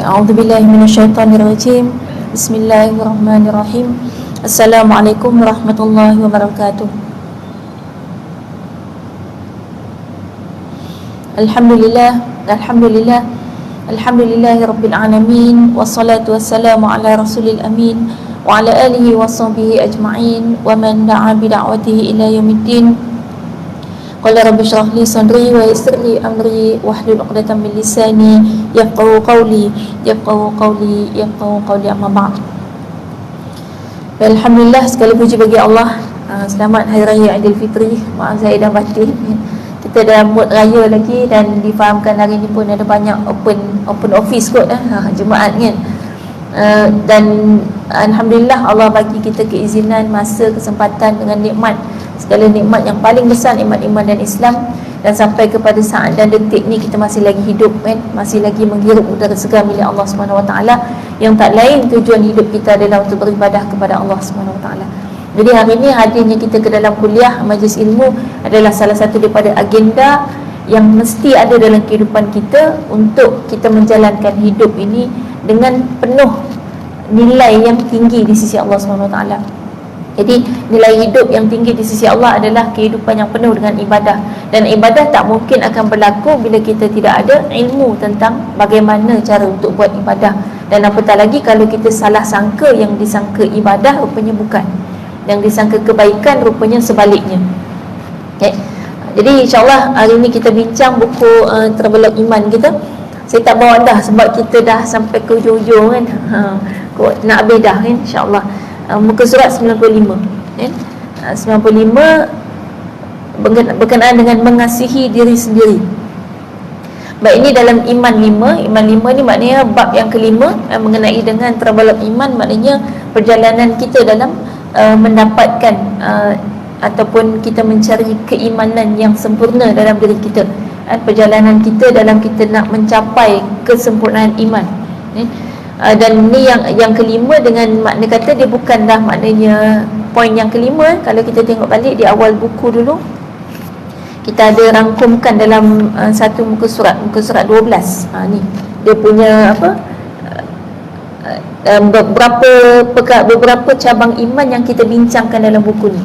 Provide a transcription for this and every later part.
A'udzubillahi minasyaitonirrajim. Bismillahirrahmanirrahim. Assalamualaikum warahmatullahi wabarakatuh. Alhamdulillah Alhamdulillahirabbil alamin, wassalatu wassalamu ala rasulil amin wa ala alihi washabbihi ajma'in wa man da'a bi da'watihi ila yaumiddin. Qala rabbi shrah li sadri wa yassir li amri wahlul 'uqdatam min lisani yafqahu qawli amma ba'd. Alhamdulillah, segala puji bagi Allah. Selamat Hari Raya Aidilfitri. Maaf saya dah batin. Kita dah mood raya lagi dan difahamkan hari ni pun ada banyak open office kot Jumaat kan. Dan alhamdulillah Allah bagi kita keizinan, masa, kesempatan dengan nikmat, segala nikmat yang paling besar, nikmat iman dan Islam, dan sampai kepada saat dan detik ni kita masih lagi hidup kan, masih lagi menghirup udara segar milik Allah Subhanahu Wa Taala, yang tak lain tujuan hidup kita adalah untuk beribadah kepada Allah Subhanahu Wa Taala. Jadi hari ini hadirnya kita ke dalam kuliah majlis ilmu adalah salah satu daripada agenda yang mesti ada dalam kehidupan kita untuk kita menjalankan hidup ini dengan penuh nilai yang tinggi di sisi Allah Subhanahu Wa Taala. Jadi nilai hidup yang tinggi di sisi Allah adalah kehidupan yang penuh dengan ibadah. Dan ibadah tak mungkin akan berlaku bila kita tidak ada ilmu tentang bagaimana cara untuk buat ibadah. Dan apatah lagi kalau kita salah sangka, yang disangka ibadah rupanya bukan, yang disangka kebaikan rupanya sebaliknya. Okay. Jadi insyaAllah hari ini kita bincang buku Terbelah Iman kita. Saya tak bawa dah sebab kita dah sampai ke hujung kan. Nak habis dah kan, insyaAllah. Muka surat 95 kan? 95 berkenaan dengan mengasihi diri sendiri. Baik, ini dalam Iman 5. Iman 5 ni maknanya bab yang kelima, mengenai dengan Terbelah Iman, maknanya perjalanan kita dalam mendapatkan ataupun kita mencari keimanan yang sempurna dalam diri kita. Perjalanan kita dalam kita nak mencapai kesempurnaan iman. Dan ni yang kelima, dengan makna kata dia bukan dah maknanya poin yang kelima. Kalau kita tengok balik di awal buku dulu, kita ada rangkumkan dalam satu muka surat 12. Ni dia punya beberapa cabang iman yang kita bincangkan dalam buku ni.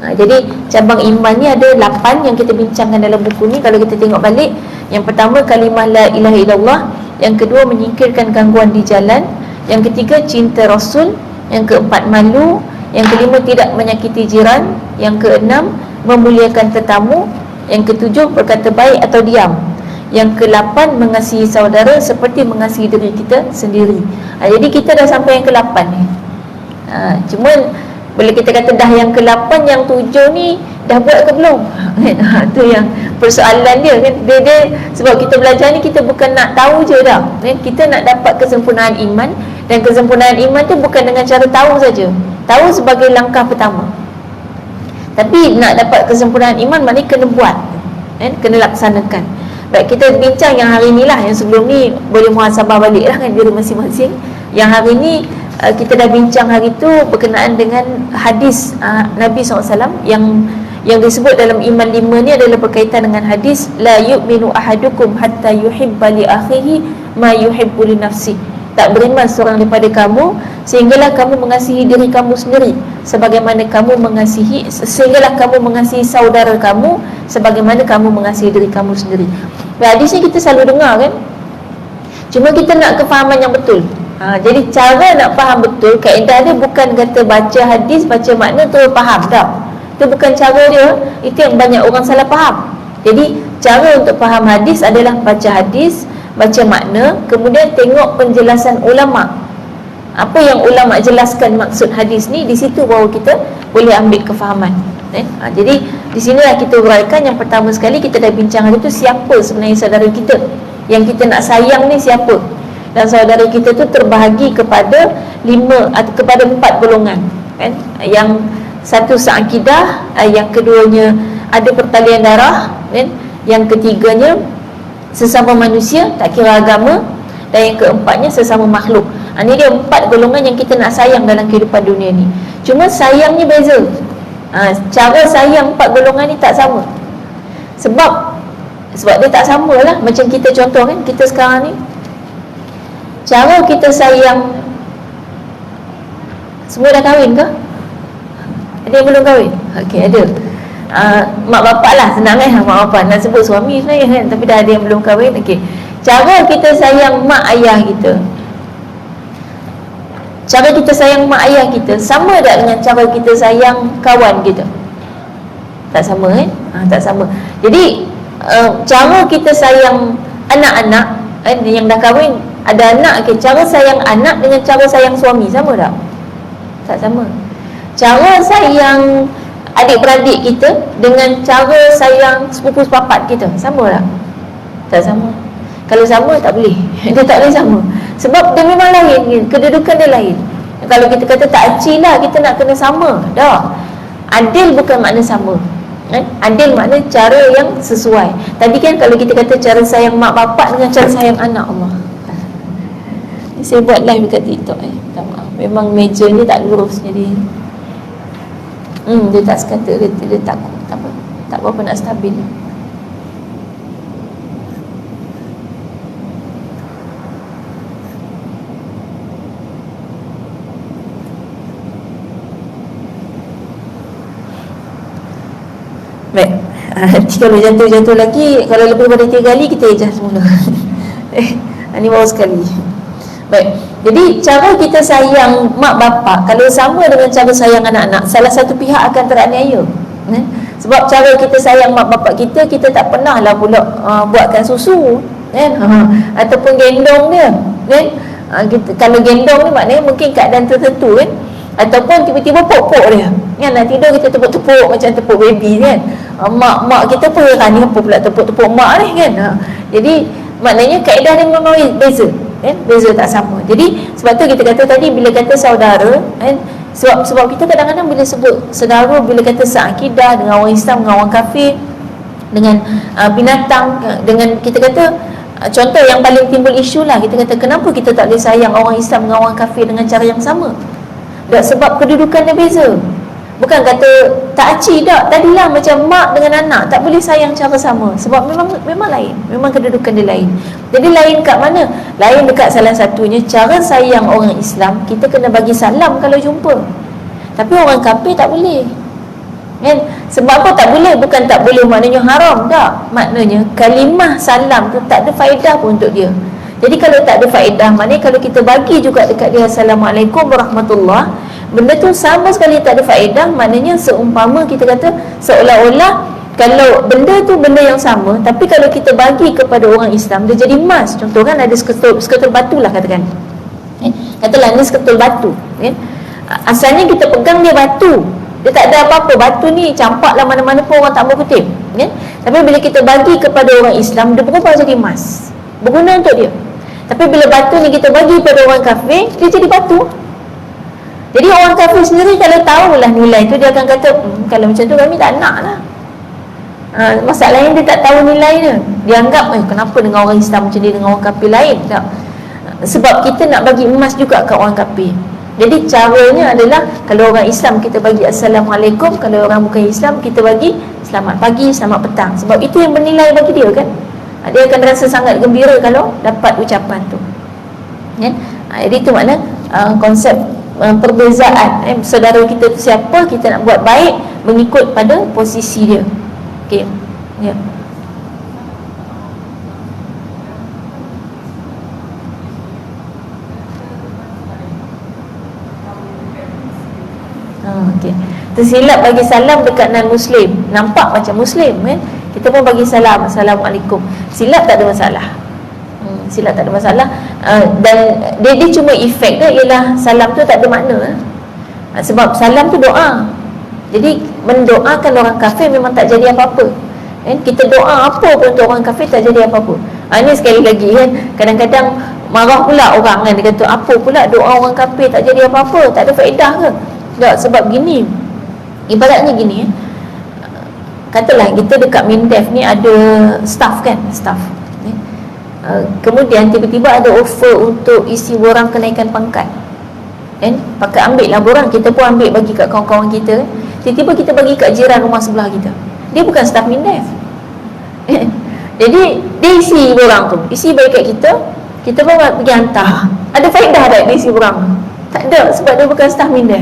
Jadi cabang iman ni ada 8 yang kita bincangkan dalam buku ni. Kalau kita tengok balik, yang pertama kalimah la ilaha illallah, yang kedua menyingkirkan gangguan di jalan, yang ketiga cinta Rasul, yang keempat malu, yang kelima tidak menyakiti jiran, yang keenam memuliakan tetamu, yang ketujuh berkata baik atau diam, yang ke-8 mengasihi saudara seperti mengasihi diri kita sendiri. Jadi kita dah sampai yang ke-8 ni. Cuma bila kita kata dah yang ke-8, yang 7 ni dah buat ke belum? Itu yang persoalan dia kan. Dia sebab kita belajar ni, kita bukan nak tahu je dah kan? Kita nak dapat kesempurnaan iman. Dan kesempurnaan iman tu bukan dengan cara tahu saja. Tahu sebagai langkah pertama, tapi nak dapat kesempurnaan iman maknanya kena buat kan? Kena laksanakan. Baik, kita bincang yang hari ni lah. Yang sebelum ni boleh muhasabah balik lah kan, diri masing-masing. Yang hari ni kita dah bincang hari tu berkenaan dengan hadis Nabi SAW yang disebut dalam Iman 5 ni adalah berkaitan dengan hadis la yu'minu ahadukum hatta yuhibba li akhihi ma yuhibbu li nafsi. Tak beriman seorang daripada kamu sehinggalah kamu mengasihi diri kamu sendiri sebagaimana kamu mengasihi saudara kamu sebagaimana kamu mengasihi diri kamu sendiri. Hadis ni kita selalu dengar kan, cuma kita nak kefahaman yang betul. Jadi cara nak faham betul, kaedah dia bukan kata baca hadis, baca makna tu faham tak. Itu bukan cara dia. Itu yang banyak orang salah faham. Jadi cara untuk faham hadis adalah baca hadis, baca makna, kemudian tengok penjelasan ulama. Apa yang ulama jelaskan maksud hadis ni, di situ baru kita boleh ambil kefahaman. Jadi di sinilah kita uraikan. Yang pertama sekali kita dah bincang hari tu, siapa sebenarnya saudara kita yang kita nak sayang ni, siapa. Dan saudara kita tu terbahagi kepada 4 golongan kan? Yang satu seakidah, yang keduanya ada pertalian darah kan? Yang ketiganya sesama manusia, tak kira agama, dan yang keempatnya sesama makhluk. Ini dia 4 golongan yang kita nak sayang dalam kehidupan dunia ni. Cuma sayangnya beza. Cara sayang 4 golongan ni tak sama. Sebab dia tak sama lah. Macam kita contoh kan, kita sekarang ni cara kita sayang. Semua dah kahwin ke? Ada yang belum kahwin? Okey, ada. Mak bapak lah, senang mak bapak nak sebut suami sebenarnya kan, tapi dah ada yang belum kahwin. Okey, cara kita sayang mak ayah kita, cara kita sayang mak ayah kita sama tak dengan cara kita sayang kawan kita? Tak sama kan? Tak sama. Jadi cara kita sayang anak-anak yang dah kahwin, ada anak, cara sayang anak dengan cara sayang suami sama tak? Tak sama. Cara sayang adik-beradik kita dengan cara sayang sepupu sepapat kita sama tak? Tak sama. Kalau sama tak boleh. Dia tak boleh sama. Sebab dia memang lain, kedudukan dia lain. Kalau kita kata tak acil lah, kita nak kena sama. Dah. Adil bukan makna sama. Adil makna cara yang sesuai. Tadi kan kalau kita kata cara sayang mak bapak dengan cara sayang anak, Allah. Saya buat live dekat TikTok. Tak maaf. Memang meja ni tak lurus, jadi dia tak sekata, dia takut. Tak apa, tak berapa nak stabil. Baik. Nanti kalau jatuh-jatuh lagi, kalau lebih daripada 3 kali, kita adjust semula. Ini baru sekali. Baik. Jadi cara kita sayang mak bapak kalau sama dengan cara sayang anak-anak, salah satu pihak akan teraniaya. Sebab cara kita sayang mak bapak kita, kita tak pernah lah pula buatkan susu kan? Ataupun gendong dia kan? Kalau gendong ni maknanya mungkin keadaan tertentu kan? Ataupun tiba-tiba pok-pok dia kan, nak tidur kita tepuk-tepuk macam tepuk baby kan. Mak kita pun ni apa pula tepuk-tepuk mak ni kan. Jadi maknanya kaedah dia memang beza kan? Beza tak sama. Jadi sebab tu kita kata tadi, bila kata saudara kan, sebab kita kadang-kadang bila sebut saudara, bila kata seakidah dengan orang Islam, dengan orang kafir, dengan binatang, dengan kita kata contoh yang paling timbul isu lah, kita kata kenapa kita tak boleh sayang orang Islam dengan orang kafir dengan cara yang sama? Tak, sebab kedudukan dia beza. Bukan kata tak acik tak. Tadilah macam mak dengan anak tak boleh sayang cara sama. Sebab memang lain. Memang kedudukan dia lain. Jadi lain kat mana? Lain dekat salah satunya cara sayang orang Islam, kita kena bagi salam kalau jumpa. Tapi orang kafir tak boleh. Kan? Sebab apa tak boleh? Bukan tak boleh maknanya haram, tak. Maknanya kalimah salam tu tak ada faedah pun untuk dia. Jadi kalau tak ada faedah, maknanya kalau kita bagi juga dekat dia Assalamualaikum warahmatullahi, benda tu sama sekali tak ada faedah. Maknanya seumpama kita kata seolah-olah kalau benda tu benda yang sama, tapi kalau kita bagi kepada orang Islam, dia jadi emas. Contoh kan ada seketul batu lah katakan. Katalah ni seketul batu. Asalnya kita pegang dia batu, dia tak ada apa-apa. Batu ni campak lah mana-mana pun orang tak mau kutip. Tapi bila kita bagi kepada orang Islam, dia berubah jadi emas, berguna untuk dia. Tapi bila batu ni kita bagi pada orang kafir, dia jadi batu. Jadi orang kafir sendiri kalau tahulah nilai tu, dia akan kata kalau macam tu kami tak nak lah. Masalahnya dia tak tahu nilai dia. Dia anggap kenapa dengan orang Islam macam ni, dengan orang kafir lain tak? Sebab kita nak bagi emas juga kat orang kafir. Jadi caranya adalah kalau orang Islam kita bagi Assalamualaikum, kalau orang bukan Islam kita bagi selamat pagi, selamat petang. Sebab itu yang bernilai bagi dia kan. Dia akan rasa sangat gembira kalau dapat ucapan tu. Jadi itu makna konsep perbezaan. Saudara kita tu siapa, kita nak buat baik mengikut pada posisi dia. Okey. Ya. Okey. Tersilap bagi salam dekat non-Muslim, nampak macam Muslim kan? Kita pun bagi salam, Assalamualaikum. Silap tak ada masalah. Silap tak ada masalah. Dan dia cuma efek dia ialah salam tu tak ada makna. Sebab salam tu doa. Jadi mendoakan orang kafir memang tak jadi apa-apa. Kita doa apa pun untuk orang kafir tak jadi apa-apa. Ini sekali lagi kan, kadang-kadang marah pula orang kan, dia kata apa pula doa orang kafir tak jadi apa-apa, tak ada faedah ke? Tak, sebab gini, ibaratnya gini katalah kita dekat Mindef ni ada staff kan, staff kemudian tiba-tiba ada offer untuk isi borang kenaikan pangkat kan, pakai ambil lah borang, kita pun ambil bagi kat kawan-kawan kita. Tiba-tiba kita bagi kat jiran rumah sebelah kita, dia bukan staff Mindef jadi dia isi borang tu, isi bagi kat kita. kita pun pergi hantar. Ada faedah tak di si orang? Tak ada, sebab dia bukan staff minda,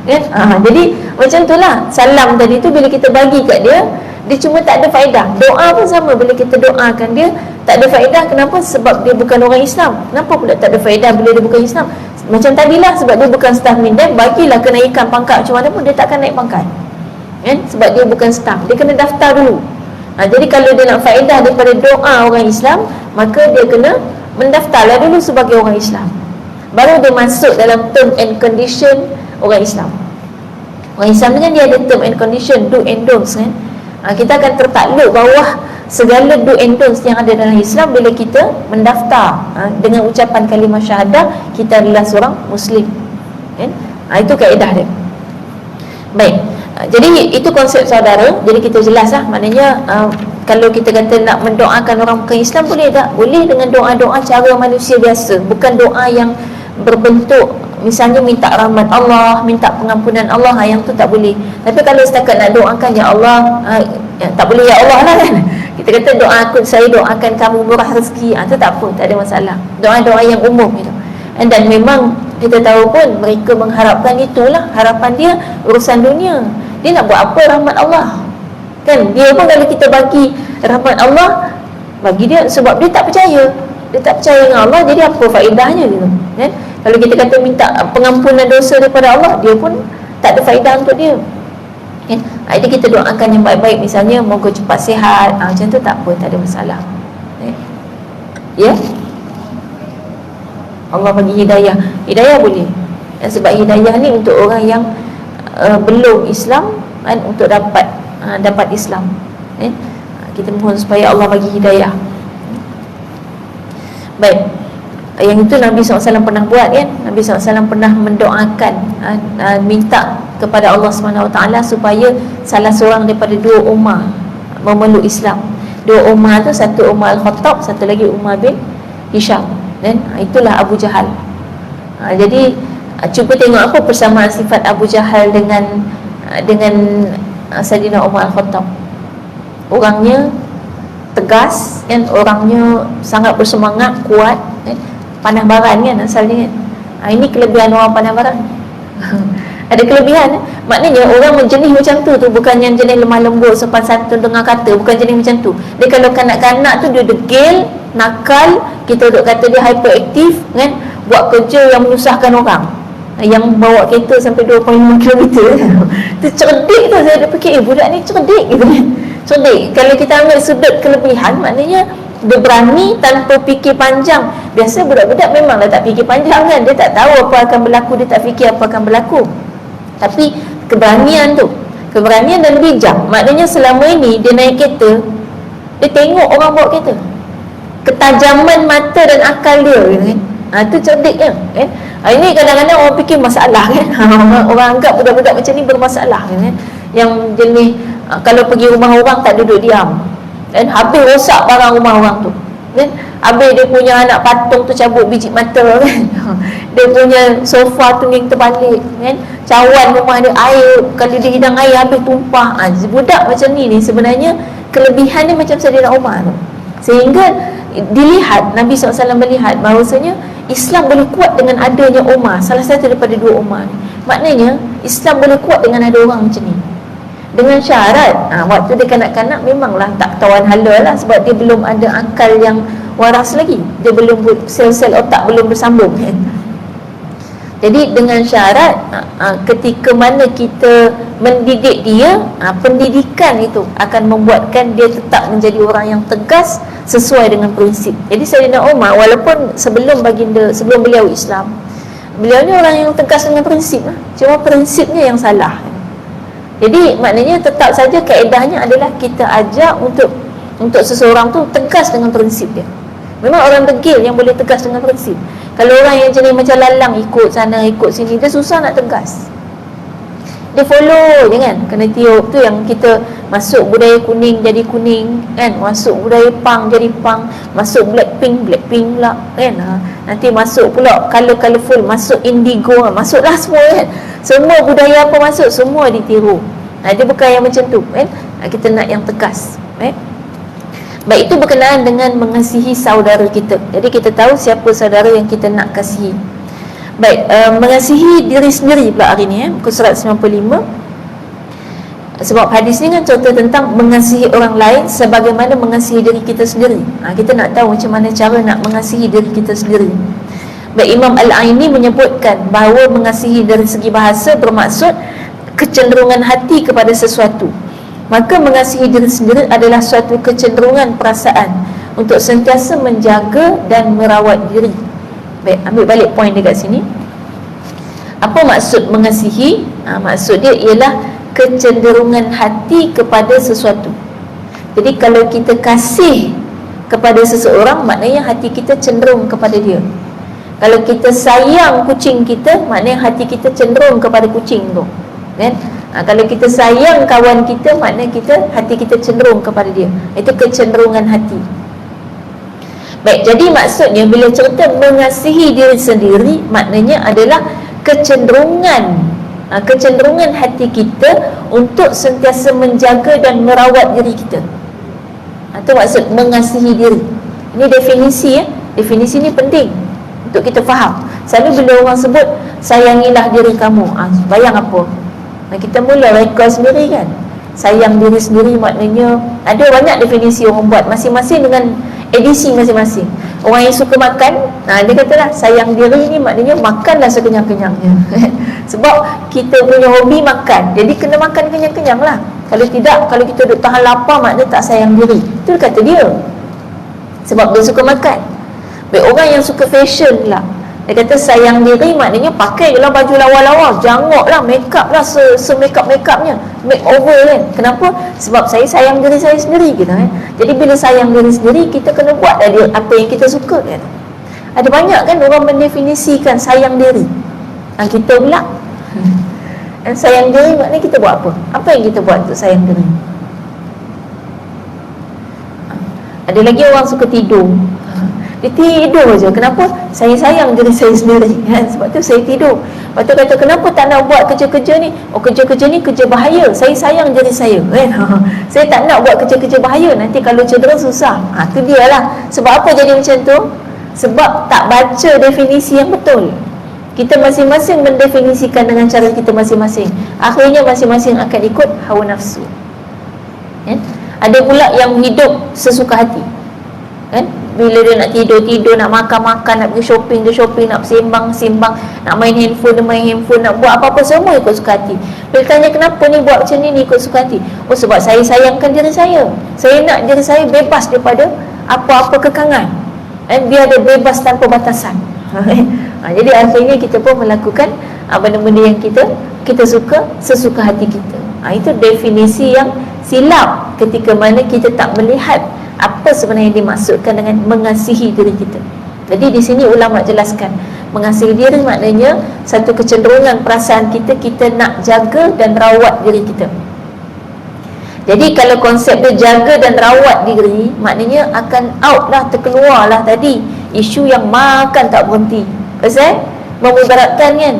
kan? Jadi macam itulah salam tadi tu, bila kita bagi kat dia, dia cuma tak ada faedah. Doa pun sama, bila kita doakan dia tak ada faedah. Kenapa? Sebab dia bukan orang Islam. Kenapa pula tak ada faedah bila dia bukan Islam? Macam tadilah, sebab dia bukan staff minda, bagilah kenaikan pangkat macam mana pun dia takkan naik pangkat, kan? Sebab dia bukan staff, dia kena daftar dulu. Jadi kalau dia nak faedah daripada doa orang Islam, maka dia kena mendaftarlah dulu sebagai orang Islam, baru dia masuk dalam term and condition orang Islam. Orang Islam ni kan dia ada term and condition, do and don'ts, kan? Kita akan tertakluk bawah segala do and don'ts yang ada dalam Islam bila kita mendaftar dengan ucapan kalimah syahadah kita adalah seorang Muslim, kan? Itu kaedah dia. Baik, jadi itu konsep saudara. Jadi kita jelaslah, maknanya kalau kita kata nak mendoakan orang bukan Islam, boleh tak? Boleh dengan doa-doa cara manusia biasa, bukan doa yang berbentuk misalnya minta rahmat Allah, minta pengampunan Allah, yang tu tak boleh. Tapi kalau setakat nak doakan ya Allah, tak boleh ya Allah lah, kan? Kita kata saya doakan kamu murah rezeki, tu tak apa, tak ada masalah. Doa-doa yang umum gitu. Dan memang kita tahu pun mereka mengharapkan itulah harapan dia, urusan dunia. Dia nak buat apa rahmat Allah, kan? Dia pun kalau kita bagi rahmat Allah, bagi dia sebab dia tak percaya. Dia tak percaya dengan Allah, jadi apa faedahnya gitu, kan? Kalau kita kata minta pengampunan dosa daripada Allah, dia pun tak ada faedah untuk dia, kan? Jadi kita doakan yang baik-baik, misalnya moga cepat sihat, macam tu tak apa, tak ada masalah, ya. Allah bagi hidayah, hidayah boleh, sebab hidayah ni untuk orang yang belum Islam, kan, untuk dapat Islam, kita mohon supaya Allah bagi hidayah. Baik, yang itu Nabi SAW pernah buat, kan? Nabi SAW pernah mendoakan, minta kepada Allah SWT supaya salah seorang daripada dua Umar memeluk Islam. Dua Umar tu, satu Umar Al-Khattab, satu lagi Umar bin Hisham, dan itulah Abu Jahal. Jadi cuba tengok apa persamaan sifat Abu Jahal dengan Sayyidina Umar Al-Khattab. Orangnya tegas, kan? Orangnya sangat bersemangat, kuat, kan? Panah baran, kan, asalnya, kan? Ini kelebihan orang panah baran. Ada kelebihan, maknanya orang jenis macam tu bukan yang jenis lemah lembut, sopan santun dengar kata, bukan jenis macam tu. Dia kalau kanak-kanak tu dia degil, nakal, kita duk kata dia hyperaktif, kan? Buat kerja yang menyusahkan orang, yang bawa kereta sampai 2.5 km. Tu cerdik tu, saya dah fikir budak ni cerdik gitu, kan? Cerdik. Kalau kita ambil sudut kelebihan, maknanya dia berani tanpa fikir panjang. Biasa budak-budak memanglah tak fikir panjang, kan? Dia tak tahu apa akan berlaku, dia tak fikir apa akan berlaku. Tapi keberanian tu, keberanian dan bijak, maknanya selama ini dia naik kereta, dia tengok orang bawa kereta, ketajaman mata dan akal dia, kan? Itu cerdiknya, kan? Ini kadang-kadang orang fikir masalah, kan? Orang anggap budak-budak macam ni bermasalah, kan? Yang jenis kalau pergi rumah orang tak duduk diam, kan? Habis rosak barang rumah orang tu, kan? Habis dia punya anak patung tu cabut biji mata, kan? Dia punya sofa tu yang terbalik, kan? Cawan rumah dia air, kalau dia hidang air habis tumpah. Budak macam ni sebenarnya kelebihan dia macam Sayyidina Umar tu. Sehingga dilihat, Nabi SAW melihat bahawasanya Islam boleh kuat dengan adanya Umar, salah satu daripada dua Umar ni. Maknanya Islam boleh kuat dengan ada orang macam ni, dengan syarat waktu dia kanak-kanak memanglah tak tawan hala lah, sebab dia belum ada akal yang waras lagi, dia belum, sel-sel otak belum bersambung, kan? Jadi dengan syarat ketika mana kita mendidik dia, pendidikan itu akan membuatkan dia tetap menjadi orang yang tegas sesuai dengan prinsip. Jadi Sayyidina Umar, walaupun sebelum beliau Islam, beliau ni orang yang tegas dengan prinsip, cuma prinsipnya yang salah. Jadi maknanya tetap saja kaedahnya adalah kita ajak untuk seseorang tu tegas dengan prinsip dia. Memang orang degil yang boleh tegas dengan prinsip. Kalau orang yang jenis macam lalang, ikut sana ikut sini, dia susah nak tegas. Dia follow je, kan? Kena tiup. Tu yang kita masuk budaya kuning jadi kuning, kan? Masuk budaya punk jadi punk, masuk blackpink pula, kan? Nanti masuk pula colourful, masuk indigo, masuklah semua, kan? Semua budaya apa masuk, semua ditiru. Dia bukan yang macam tu, kan? Kita nak yang tegas, kan? Baik, itu berkenaan dengan mengasihi saudara kita. Jadi kita tahu siapa saudara yang kita nak kasihi. Baik, mengasihi diri sendiri pula hari ni, muka surat 95. Sebab hadis ni kan contoh tentang mengasihi orang lain sebagaimana mengasihi diri kita sendiri. Kita nak tahu macam mana cara nak mengasihi diri kita sendiri. Baik, Imam Al-Aini menyebutkan bahawa mengasihi dari segi bahasa bermaksud kecenderungan hati kepada sesuatu. Maka mengasihi diri sendiri adalah suatu kecenderungan perasaan untuk sentiasa menjaga dan merawat diri. Baik, ambil balik poin dekat sini. Apa maksud mengasihi? Maksud dia ialah kecenderungan hati kepada sesuatu. Jadi kalau kita kasih kepada seseorang, maknanya hati kita cenderung kepada dia. Kalau kita sayang kucing kita, maknanya hati kita cenderung kepada kucing tu, kan? Kalau kita sayang kawan kita, maknanya hati kita cenderung kepada dia. Itu kecenderungan hati. Baik, jadi maksudnya bila cerita mengasihi diri sendiri, maknanya adalah kecenderungan hati kita untuk sentiasa menjaga dan merawat diri kita. Itu maksud mengasihi diri. Ini definisi ya. Definisi ni penting untuk kita faham. Selalu bila orang sebut sayangilah diri kamu, bayang apa? Kita mula reka sendiri kan. Sayang diri sendiri maknanya ada banyak definisi orang buat, masing-masing dengan edisi masing-masing. Orang yang suka makan, dia katalah sayang diri ni maknanya makanlah sekenyang-kenyangnya. Sebab kita punya hobi makan, jadi kena makan kenyang-kenyang lah. Kalau tidak, kalau kita duduk tahan lapar, maknanya tak sayang diri. Itu kata dia, sebab dia suka makan. Baik, orang yang suka fashion pula, dia kata sayang diri maknanya pakai je lah baju lawa-lawa, jangok lah, make up lah, se-make-up-make-upnya, makeover kan. Kenapa? Sebab saya sayang diri saya sendiri gitu, kan. Jadi bila sayang diri sendiri, kita kena buat dia apa yang kita suka kan. Ada banyak kan orang mendefinisikan sayang diri. Kita pula sayang diri maknanya kita buat apa? Apa yang kita buat untuk sayang diri? Ada lagi orang suka tidur. Dia tidur je. Kenapa? Saya sayang diri saya sendiri kan? Sebab tu saya tidur. Lepas tu kata, kenapa tak nak buat kerja-kerja ni? Kerja-kerja ni kerja bahaya. Saya sayang diri saya kan? Saya tak nak buat kerja-kerja bahaya. Nanti kalau cedera susah. Tu dia lah. Sebab apa jadi macam tu? Sebab tak baca definisi yang betul. Kita masing-masing mendefinisikan dengan cara kita masing-masing. Akhirnya masing-masing akan ikut hawa nafsu, kan? Ada pula yang hidup sesuka hati, kan? Bila dia nak tidur, nak makan, nak pergi shopping, nak sembang, nak main handphone, nak buat apa-apa, semua ikut suka hati. Bila tanya kenapa ni buat macam ni ikut suka hati? Sebab saya sayangkan diri saya. Saya nak diri saya bebas daripada apa-apa kekangan, biar dia bebas tanpa batasan. Jadi akhirnya kita pun melakukan benda-benda yang kita suka, sesuka hati kita. Itu definisi yang silap ketika mana kita tak melihat apa sebenarnya dimaksudkan dengan mengasihi diri kita. Jadi di sini ulama jelaskan, mengasihi diri maknanya satu kecenderungan perasaan kita nak jaga dan rawat diri kita. Jadi kalau konsep dia jaga dan rawat diri, maknanya akan out lah, terkeluar lah tadi isu yang makan tak berhenti. Pasal memudaratkan kan.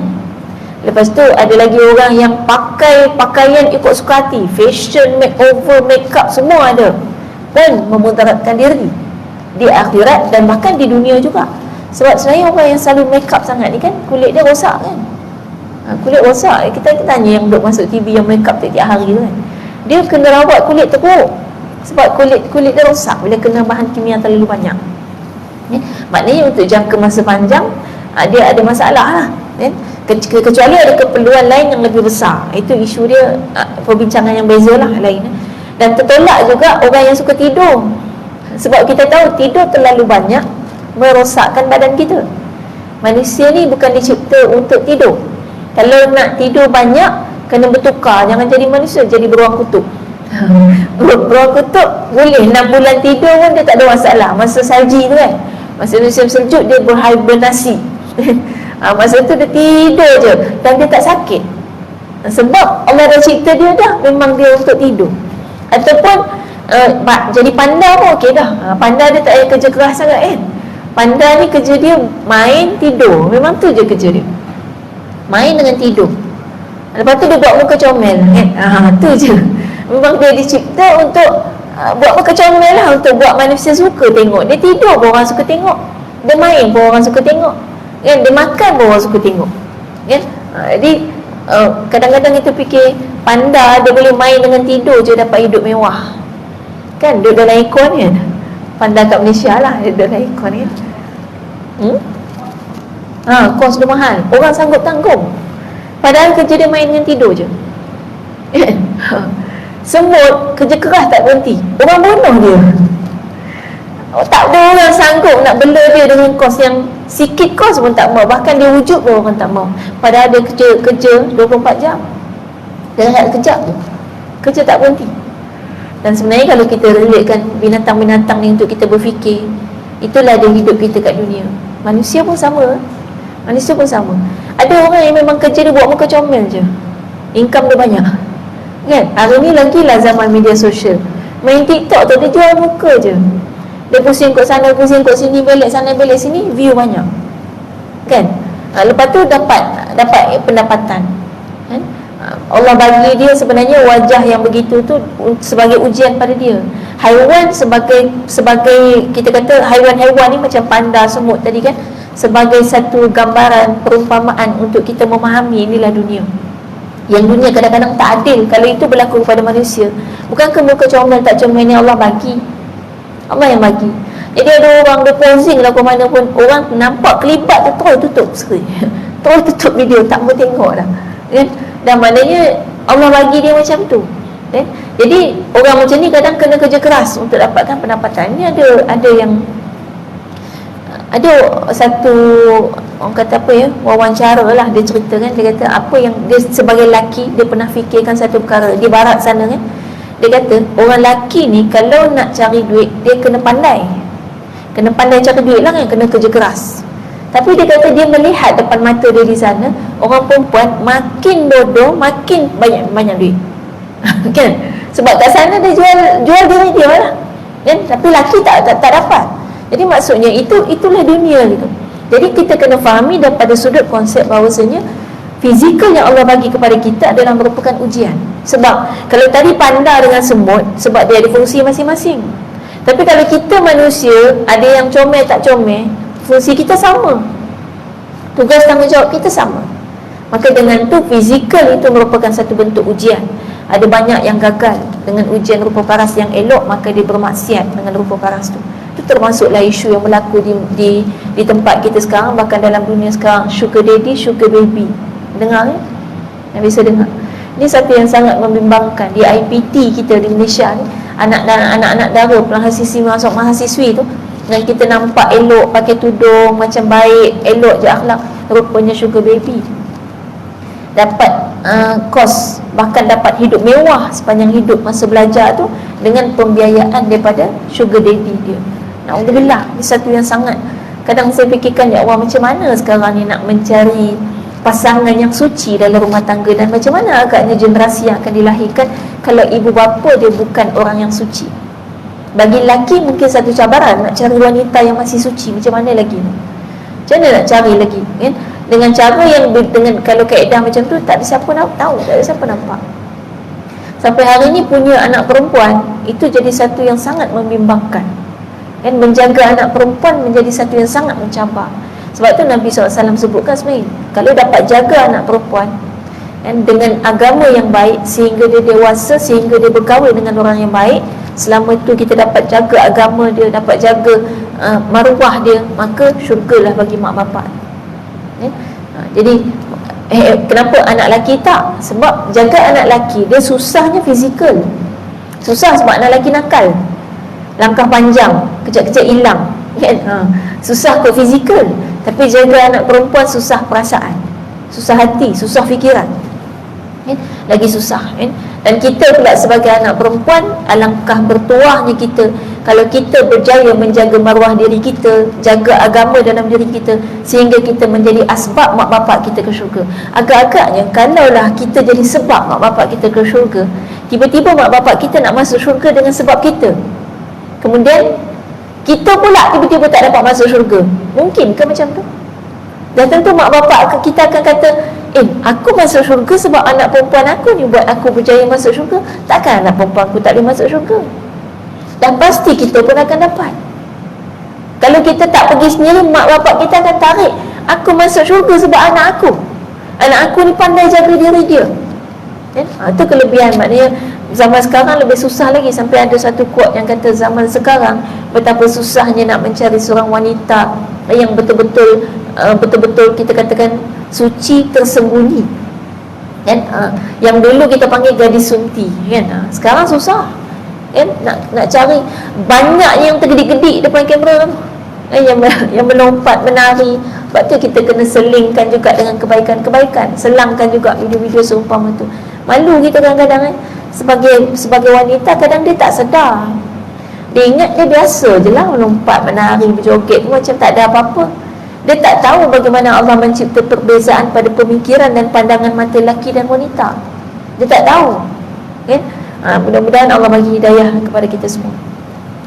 Lepas tu ada lagi orang yang pakai pakaian ikut suka hati, fashion, makeover, makeup semua ada, pun memudaratkan diri di akhirat dan bahkan di dunia juga. Sebab sebenarnya orang yang selalu makeup sangat ni kan, kulit dia rosak kan. Kulit rosak, kita tanya yang duduk masuk TV yang makeup tiap-tiap hari tu kan, dia kena rawat kulit teruk. Sebab kulit dia rosak bila kena bahan kimia terlalu banyak. Maknanya untuk jangka masa panjang dia ada masalah lah, kecuali ada keperluan lain yang lebih besar. Itu isu dia, perbincangan yang beza lah lain. Dan tertolak juga orang yang suka tidur. Sebab kita tahu tidur terlalu banyak merosakkan badan kita. Manusia ni bukan dicipta untuk tidur. Kalau nak tidur banyak, kena bertukar. Jangan jadi manusia, jadi beruang kutub. Beruang kutub boleh 6 bulan tidur pun dia tak ada masalah. Masa salji tu kan, masa musim sejuk dia berhibernasi. Masa tu dia tidur je dan dia tak sakit. Sebab Allah dah cipta dia dah, memang dia untuk tidur. Ataupun jadi panda pun okey dah. Panda dia tak payah kerja keras sangat kan. Panda ni kerja dia main, tidur. Memang tu je kerja dia, main dengan tidur. Lepas tu dia buat muka comel kan. Tu je. Memang dia dicipta untuk buat muka comel lah untuk buat manusia suka tengok. Dia tidur pun orang suka tengok, dia main pun orang suka tengok, kan? Dia makan pun orang suka tengok, kan? Jadi kadang-kadang kita fikir panda dia boleh main dengan tidur je dapat hidup mewah, kan? Duduk dalam aircon kan, panda kat Malaysia lah, dia duduk dalam aircon kan. Kos dia mahal, orang sanggup tanggung, padahal kerja dia main dengan tidur je. Semut kerja keras tak berhenti, orang bunuh dia. Tak ada orang sanggup nak bela dia dengan kos yang sikit kos pun tak mau, bahkan dia wujud pun orang tak mau, padahal dia kerja 24 jam. Dia rehat kejap tu, kerja tak berhenti. Dan sebenarnya kalau kita relatekan binatang-binatang ni untuk kita berfikir, itulah dia hidup kita kat dunia. Manusia pun sama, manusia pun sama. Ada orang yang memang kerja dia buat muka comel je, income dia banyak, kan? Hari ni lagi lah zaman media sosial, main TikTok tu dia jual muka je. Dia pusing kot sana, pusing kot sini, belek sana, belek sini, view banyak, kan? Lepas tu dapat pendapatan, kan? Allah bagi dia sebenarnya wajah yang begitu tu sebagai ujian pada dia. Haiwan sebagai kita kata haiwan-haiwan ni macam panda, semut tadi kan, sebagai satu gambaran, perumpamaan untuk kita memahami inilah dunia. Yang dunia kadang-kadang tak adil kalau itu berlaku kepada manusia. Bukankah muka comel tak comel ni Allah bagi? Allah yang bagi. Jadi ada orang dia posing lah ke mana pun, orang nampak kelibat tu terus tutup screen, terus tutup video, tak mau tengok dah, kan? Dan maknanya Allah bagi dia macam tu, kan? Jadi orang macam ni kadang kena kerja keras untuk dapatkan pendapatan. Ini ada yang ada satu orang kata apa ya, wawancara lah, dia cerita kan, dia kata apa yang dia sebagai lelaki dia pernah fikirkan satu perkara di barat sana kan. Dia kata orang lelaki ni kalau nak cari duit dia kena pandai cari duit lah kan, kena kerja keras. Tapi dia kata dia melihat depan mata dia di sana orang perempuan makin bodoh makin banyak duit kan, sebab kat sana dia jual diri dia lah kan, tapi lelaki tak dapat. Jadi maksudnya itulah dunia gitu. Jadi kita kena fahami daripada sudut konsep bahawasanya fizikal yang Allah bagi kepada kita adalah merupakan ujian. Sebab kalau tadi panda dengan semut, sebab dia ada fungsi masing-masing. Tapi kalau kita manusia, ada yang comel tak comel, fungsi kita sama, tugas tanggungjawab kita sama. Maka dengan tu fizikal itu merupakan satu bentuk ujian. Ada banyak yang gagal dengan ujian rupa paras yang elok, maka dia bermaksiat dengan rupa paras tu. Itu termasuklah isu yang berlaku di tempat kita sekarang, bahkan dalam dunia sekarang, sugar daddy, sugar baby. Dengar kan? Yang bisa dengar. Ini satu yang sangat membimbangkan di IPT kita di Malaysia ni. Anak-anak dara, mahasiswi tu, dan kita nampak elok, pakai tudung macam baik, elok je akhlak, rupanya sugar baby. Dapat kos, bahkan dapat hidup mewah sepanjang hidup masa belajar tu dengan pembiayaan daripada sugar daddy dia. Alhamdulillah, ini satu yang sangat, kadang saya fikirkan, ya Allah, macam mana sekarang ni nak mencari pasangan yang suci dalam rumah tangga, dan macam mana agaknya generasi yang akan dilahirkan kalau ibu bapa dia bukan orang yang suci. Bagi lelaki mungkin satu cabaran nak cari wanita yang masih suci, macam mana lagi ni? Macam mana nak cari lagi, kan? Dengan cara yang dengan kalau kaedah macam tu, tak ada siapa nak tahu, tak ada siapa nampak. Sampai hari ni punya anak perempuan itu jadi satu yang sangat membimbangkan, kan? Menjaga anak perempuan menjadi satu yang sangat mencabar. Sebab tu Nabi SAW sebutkan sebenarnya, kalau dapat jaga anak perempuan kan, dengan agama yang baik, sehingga dia dewasa, sehingga dia berkahwin dengan orang yang baik, selama tu kita dapat jaga agama dia, dapat jaga maruah dia, maka syurgalah bagi mak bapak. Jadi kenapa anak lelaki tak? Sebab jaga anak lelaki, dia susahnya fizikal. Susah sebab anak lelaki nakal, langkah panjang, kejap-kejap hilang, kan? Susah ke fizikal. Tapi jaga anak perempuan susah perasaan, susah hati, susah fikiran, kan? Lagi susah, kan? Dan kita pula sebagai anak perempuan, alangkah bertuahnya kita kalau kita berjaya menjaga maruah diri kita, jaga agama dalam diri kita, sehingga kita menjadi asbab mak bapak kita ke syurga. Agak-agaknya kalaulah kita jadi sebab mak bapak kita ke syurga, tiba-tiba mak bapak kita nak masuk syurga dengan sebab kita, kemudian kita pula tiba-tiba tak dapat masuk syurga. Mungkin ke macam tu? Dan tentu mak bapak kita akan kata, aku masuk syurga sebab anak perempuan aku ni buat aku berjaya masuk syurga. Takkan anak perempuan aku tak boleh masuk syurga? dan pasti kita pun akan dapat. Kalau kita tak pergi sendiri, mak bapak kita akan tarik aku masuk syurga sebab anak aku ni pandai jaga diri dia. Itu kelebihan. Maknanya zaman sekarang lebih susah lagi. Sampai ada satu quote yang kata zaman sekarang betapa susahnya nak mencari seorang wanita yang betul-betul kita katakan suci tersembunyi, kan? Yang dulu kita panggil gadis sunti, kan? Sekarang susah, kan? Nak cari. Banyak yang tergedik-gedik depan kamera tu, yang melompat, menari. Sebab tu kita kena selingkan juga dengan kebaikan-kebaikan. Selangkan juga video-video seumpama tu. Malu kita kadang-kadang, sebagai wanita kadang dia tak sedar. Dia ingat dia biasa je lah melompat, menari, berjoget, macam tak ada apa-apa. Dia tak tahu bagaimana Allah mencipta perbezaan pada pemikiran dan pandangan mata lelaki dan wanita. Dia tak tahu, kan? Mudah-mudahan Allah bagi hidayah kepada kita semua.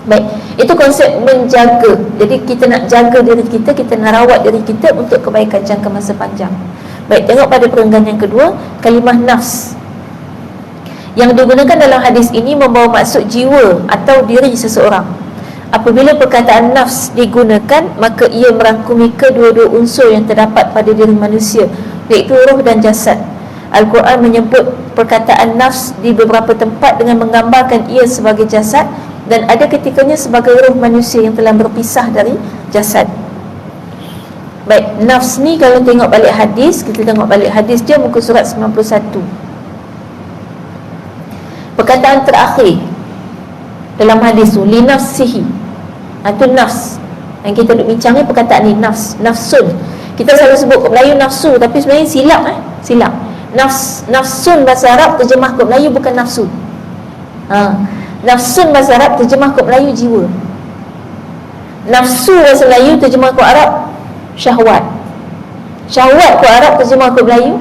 Baik, itu konsep menjaga. Jadi kita nak jaga diri kita, kita nak rawat diri kita untuk kebaikan jangka masa panjang. Baik, tengok pada perenggan yang kedua, kalimah nafs. Yang digunakan dalam hadis ini membawa maksud jiwa atau diri seseorang. Apabila perkataan nafs digunakan, maka ia merangkumi kedua-dua unsur yang terdapat pada diri manusia, iaitu roh dan jasad. Al-Quran menyebut perkataan nafs di beberapa tempat dengan menggambarkan ia sebagai jasad, dan ada ketikanya sebagai roh manusia yang telah berpisah dari jasad. Baik, nafs ni kalau tengok balik hadis, kita tengok balik hadis dia muka surat 91. Perkataan terakhir dalam hadis tu, li nafsihi. Itu nafs. Yang kita duk bincang ni perkataan ni, nafs, nafsun. Kita selalu sebut kat Melayu nafsu, tapi sebenarnya silap, silap. Nafsun bahasa Arab terjemah kat Melayu bukan nafsu. Nafsun bahasa Arab terjemah kat Melayu jiwa. Nafsu bahasa Melayu terjemah kat Arab syahwat. Syahwat kat Arab terjemah kat Melayu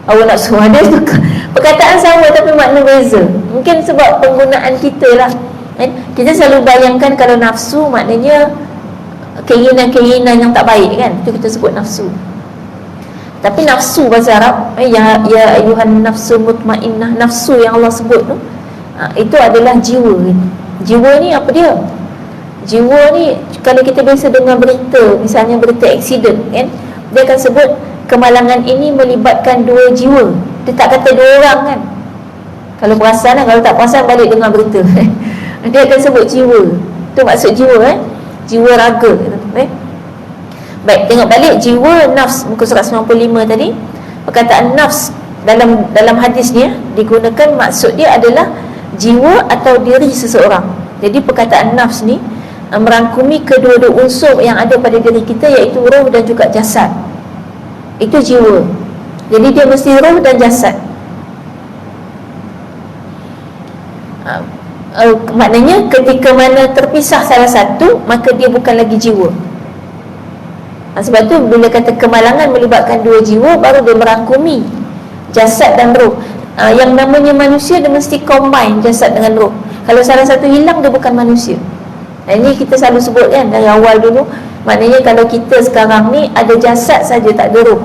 hawa nafsu. Ada tu perkataan sama tapi makna beza. Mungkin sebab penggunaan kita lah, kan? Kita selalu bayangkan kalau nafsu maknanya keinginan-keinginan yang tak baik, kan? Itu kita sebut nafsu. Tapi nafsu bahasa Arab, ya ayuhan nafsu mutmainnah, nafsu yang Allah sebut tu, itu adalah jiwa. Jiwa ni apa dia? Jiwa ni kalau kita biasa dengar berita, misalnya berita aksiden, kan, dia akan sebut kemalangan ini melibatkan dua jiwa. Dia tak kata dua orang, kan? Kalau perasan, kalau tak perasan balik dengar berita. Dia akan sebut jiwa. Itu maksud jiwa, jiwa raga, Baik, tengok balik jiwa, nafs, muka surat 95 tadi. Perkataan nafs dalam hadis ni digunakan, maksud dia adalah jiwa atau diri seseorang. Jadi perkataan nafs ni merangkumi kedua-dua unsur yang ada pada diri kita, iaitu roh dan juga jasad. Itu jiwa. Jadi dia mesti roh dan jasad. Maknanya ketika mana terpisah salah satu, maka dia bukan lagi jiwa. Sebab tu bila kata kemalangan melibatkan dua jiwa, baru dia merangkumi jasad dan roh. Yang namanya manusia, dia mesti combine jasad dengan roh. Kalau salah satu hilang, dia bukan manusia. Ini kita selalu sebut, kan, dari awal dulu. Maknanya kalau kita sekarang ni ada jasad saja, tak ada roh,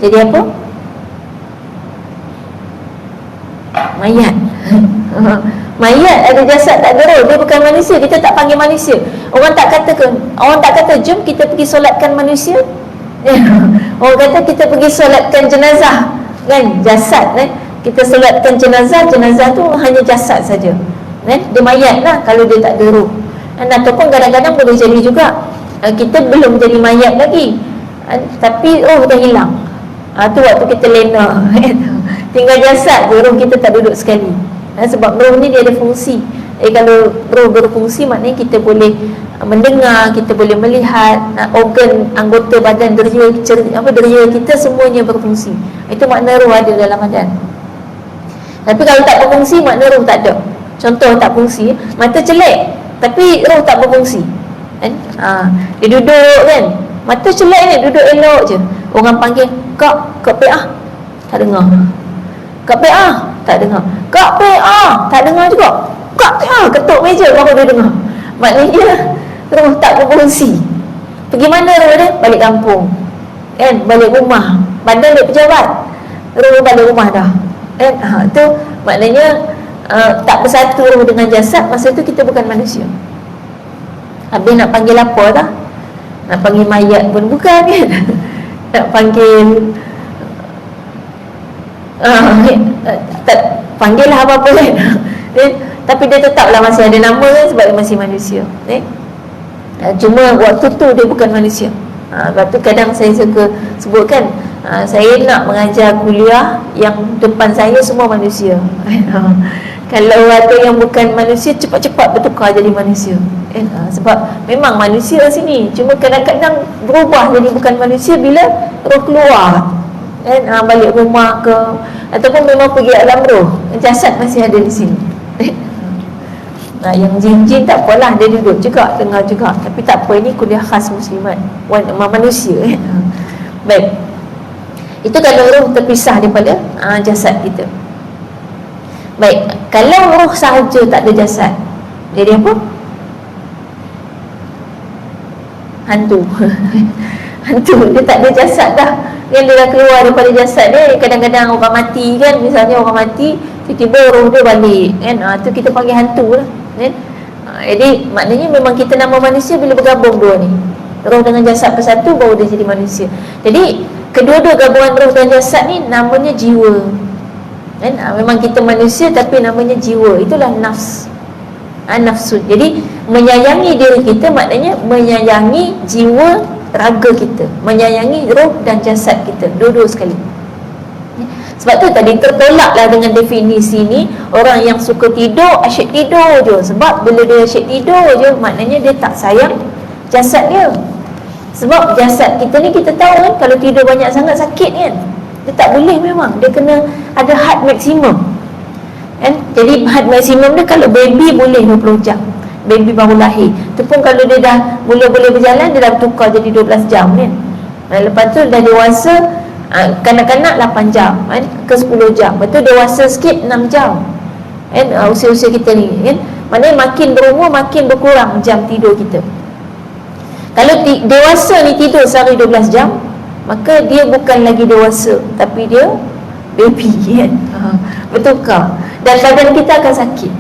jadi apa? Mayat. Mayat ada jasad tak ada roh, dia bukan manusia. Kita tak panggil manusia. Orang tak kata jom kita pergi solatkan manusia. Orang kata kita pergi solatkan jenazah, kan, jasad, kan? Kita solatkan jenazah tu hanya jasad saja, kan? Dia mayat lah kalau dia tak ada roh. Ataupun kadang-kadang boleh jadi juga kita belum jadi mayat lagi, tapi roh dah hilang. Tu waktu kita lena, tinggal jasad je, roh kita tak duduk sekali. Sebab roh ni dia ada fungsi. Kalau roh berfungsi, maknanya kita boleh mendengar, kita boleh melihat, organ anggota badan, deria kita semuanya berfungsi. Itu makna roh ada dalam badan. Tapi kalau tak berfungsi, makna roh tak ada. Contoh tak fungsi, mata celek tapi roh tak berfungsi, kan? Dia duduk, kan, mata celek ni, duduk elok je. Orang panggil Kak PA, tak dengar. Kak PA, tak dengar. Kak PA, tak dengar juga. Kak PA, ketuk meja baru dia dengar. Maknanya roh tak berfungsi. Pergi mana roh dia? Balik kampung, kan, balik rumah. Badan dia pejabat, roh balik rumah dah, kan? Itu maknanya tak bersatu roh dengan jasad, masa tu kita bukan manusia. Habis nak panggil apa dah? Nak panggil mayat pun bukan kan? Nak panggil tak, panggil lah apa-apa kan. Tapi dia tetaplah masih ada nama kan, sebab dia masih manusia. Cuma waktu tu dia bukan manusia. Lepas tu kadang saya suka sebutkan, saya nak mengajar kuliah yang depan saya semua manusia. Kalau ada yang bukan manusia, cepat-cepat bertukar jadi manusia. Sebab memang manusia sini, cuma kadang-kadang berubah jadi bukan manusia bila roh keluar, balik rumah ke, ataupun memang pergi alam roh, jasad masih ada di sini. Yang jin-jin tak apalah, dia duduk juga, dengar juga. Tapi tak apa, ini kuliah khas muslimat, manusia. Baik, itu kalau roh terpisah daripada jasad kita. Baik, kalau roh sahaja tak ada jasad, jadi apa? Hantu. Hantu, dia tak ada jasad dah. Dia dah keluar daripada jasad dia. Kadang-kadang orang mati kan, misalnya orang mati, tiba-tiba roh dia balik kan, tu kita panggil hantu lah kan? Jadi maknanya memang kita nama manusia bila bergabung dua ni, roh dengan jasad bersatu, baru dia jadi manusia. Jadi kedua-dua gabungan roh dan jasad ni namanya jiwa kan? Memang kita manusia tapi namanya jiwa. Itulah nafs, nafsu. Jadi menyayangi diri kita maknanya menyayangi jiwa raga kita, menyayangi roh dan jasad kita, dua-dua sekali. Sebab tu tadi tertolaklah dengan definisi ni, orang yang suka tidur, asyik tidur je. Sebab bila dia asyik tidur je, maknanya dia tak sayang jasad dia. Sebab jasad kita ni, kita tahu kan, kalau tidur banyak sangat sakit kan. Dia tak boleh memang, dia kena ada had maksimum kan? Jadi had maksimum dia, kalau baby boleh 20 jam, baby baru lahir. Tu pun kalau dia dah mula boleh berjalan, dia dah tukar jadi 12 jam kan. Lepas tu dah dewasa, kanak-kanak 8 jam kan, ke 10 jam. Lepas tu dewasa sikit 6 jam kan, usia-usia kita ni kan. Maknanya makin berumur makin berkurang jam tidur kita. Kalau dewasa ni tidur sehari 12 jam, maka dia bukan lagi dewasa, tapi dia baby kan. Bertukar. Dan badan kita akan sakit.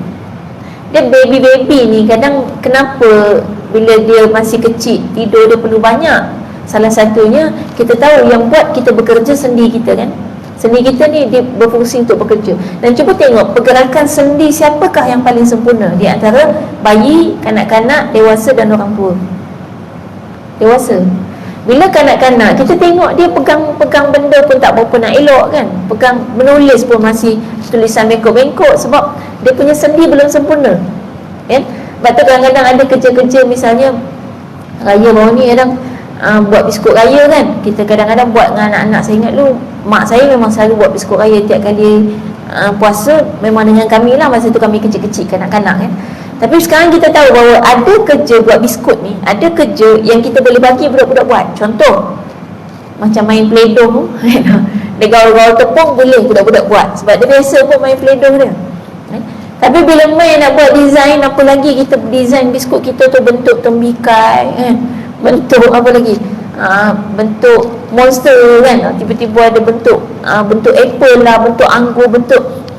Dia baby-baby ni kadang kenapa bila dia masih kecil, tidur dia perlu banyak. Salah satunya, kita tahu yang buat kita bekerja sendi kita kan. Sendi kita ni dia berfungsi untuk bekerja. Dan cuba tengok pergerakan sendi siapakah yang paling sempurna di antara bayi, kanak-kanak, dewasa dan orang tua? Dewasa. Bila kanak-kanak, kita tengok dia pegang benda pun tak berapa nak elok kan. Pegang menulis pun masih tulisan bengkok-bengkok, sebab dia punya sendi belum sempurna kan. Sebab tu kadang-kadang ada kerja-kerja, misalnya raya baru ni kadang buat biskut raya kan. Kita kadang-kadang buat dengan anak-anak. Saya ingat dulu mak saya memang selalu buat biskut raya tiap kali puasa. Memang dengan kami lah, masa tu kami kecil-kecil kanak-kanak kan. Tapi sekarang kita tahu bahawa ada kerja buat biskut ni, ada kerja yang kita boleh bagi budak-budak buat. Contoh macam main play-doh dia gaul-gaul tepung, boleh budak-budak buat, sebab dia biasa pun main play-doh dia. Tapi bila main nak buat design, apa lagi kita design biskut kita tu bentuk tembikai kan, bentuk apa lagi, bentuk monster kan, tiba-tiba ada bentuk apple lah, bentuk anggur,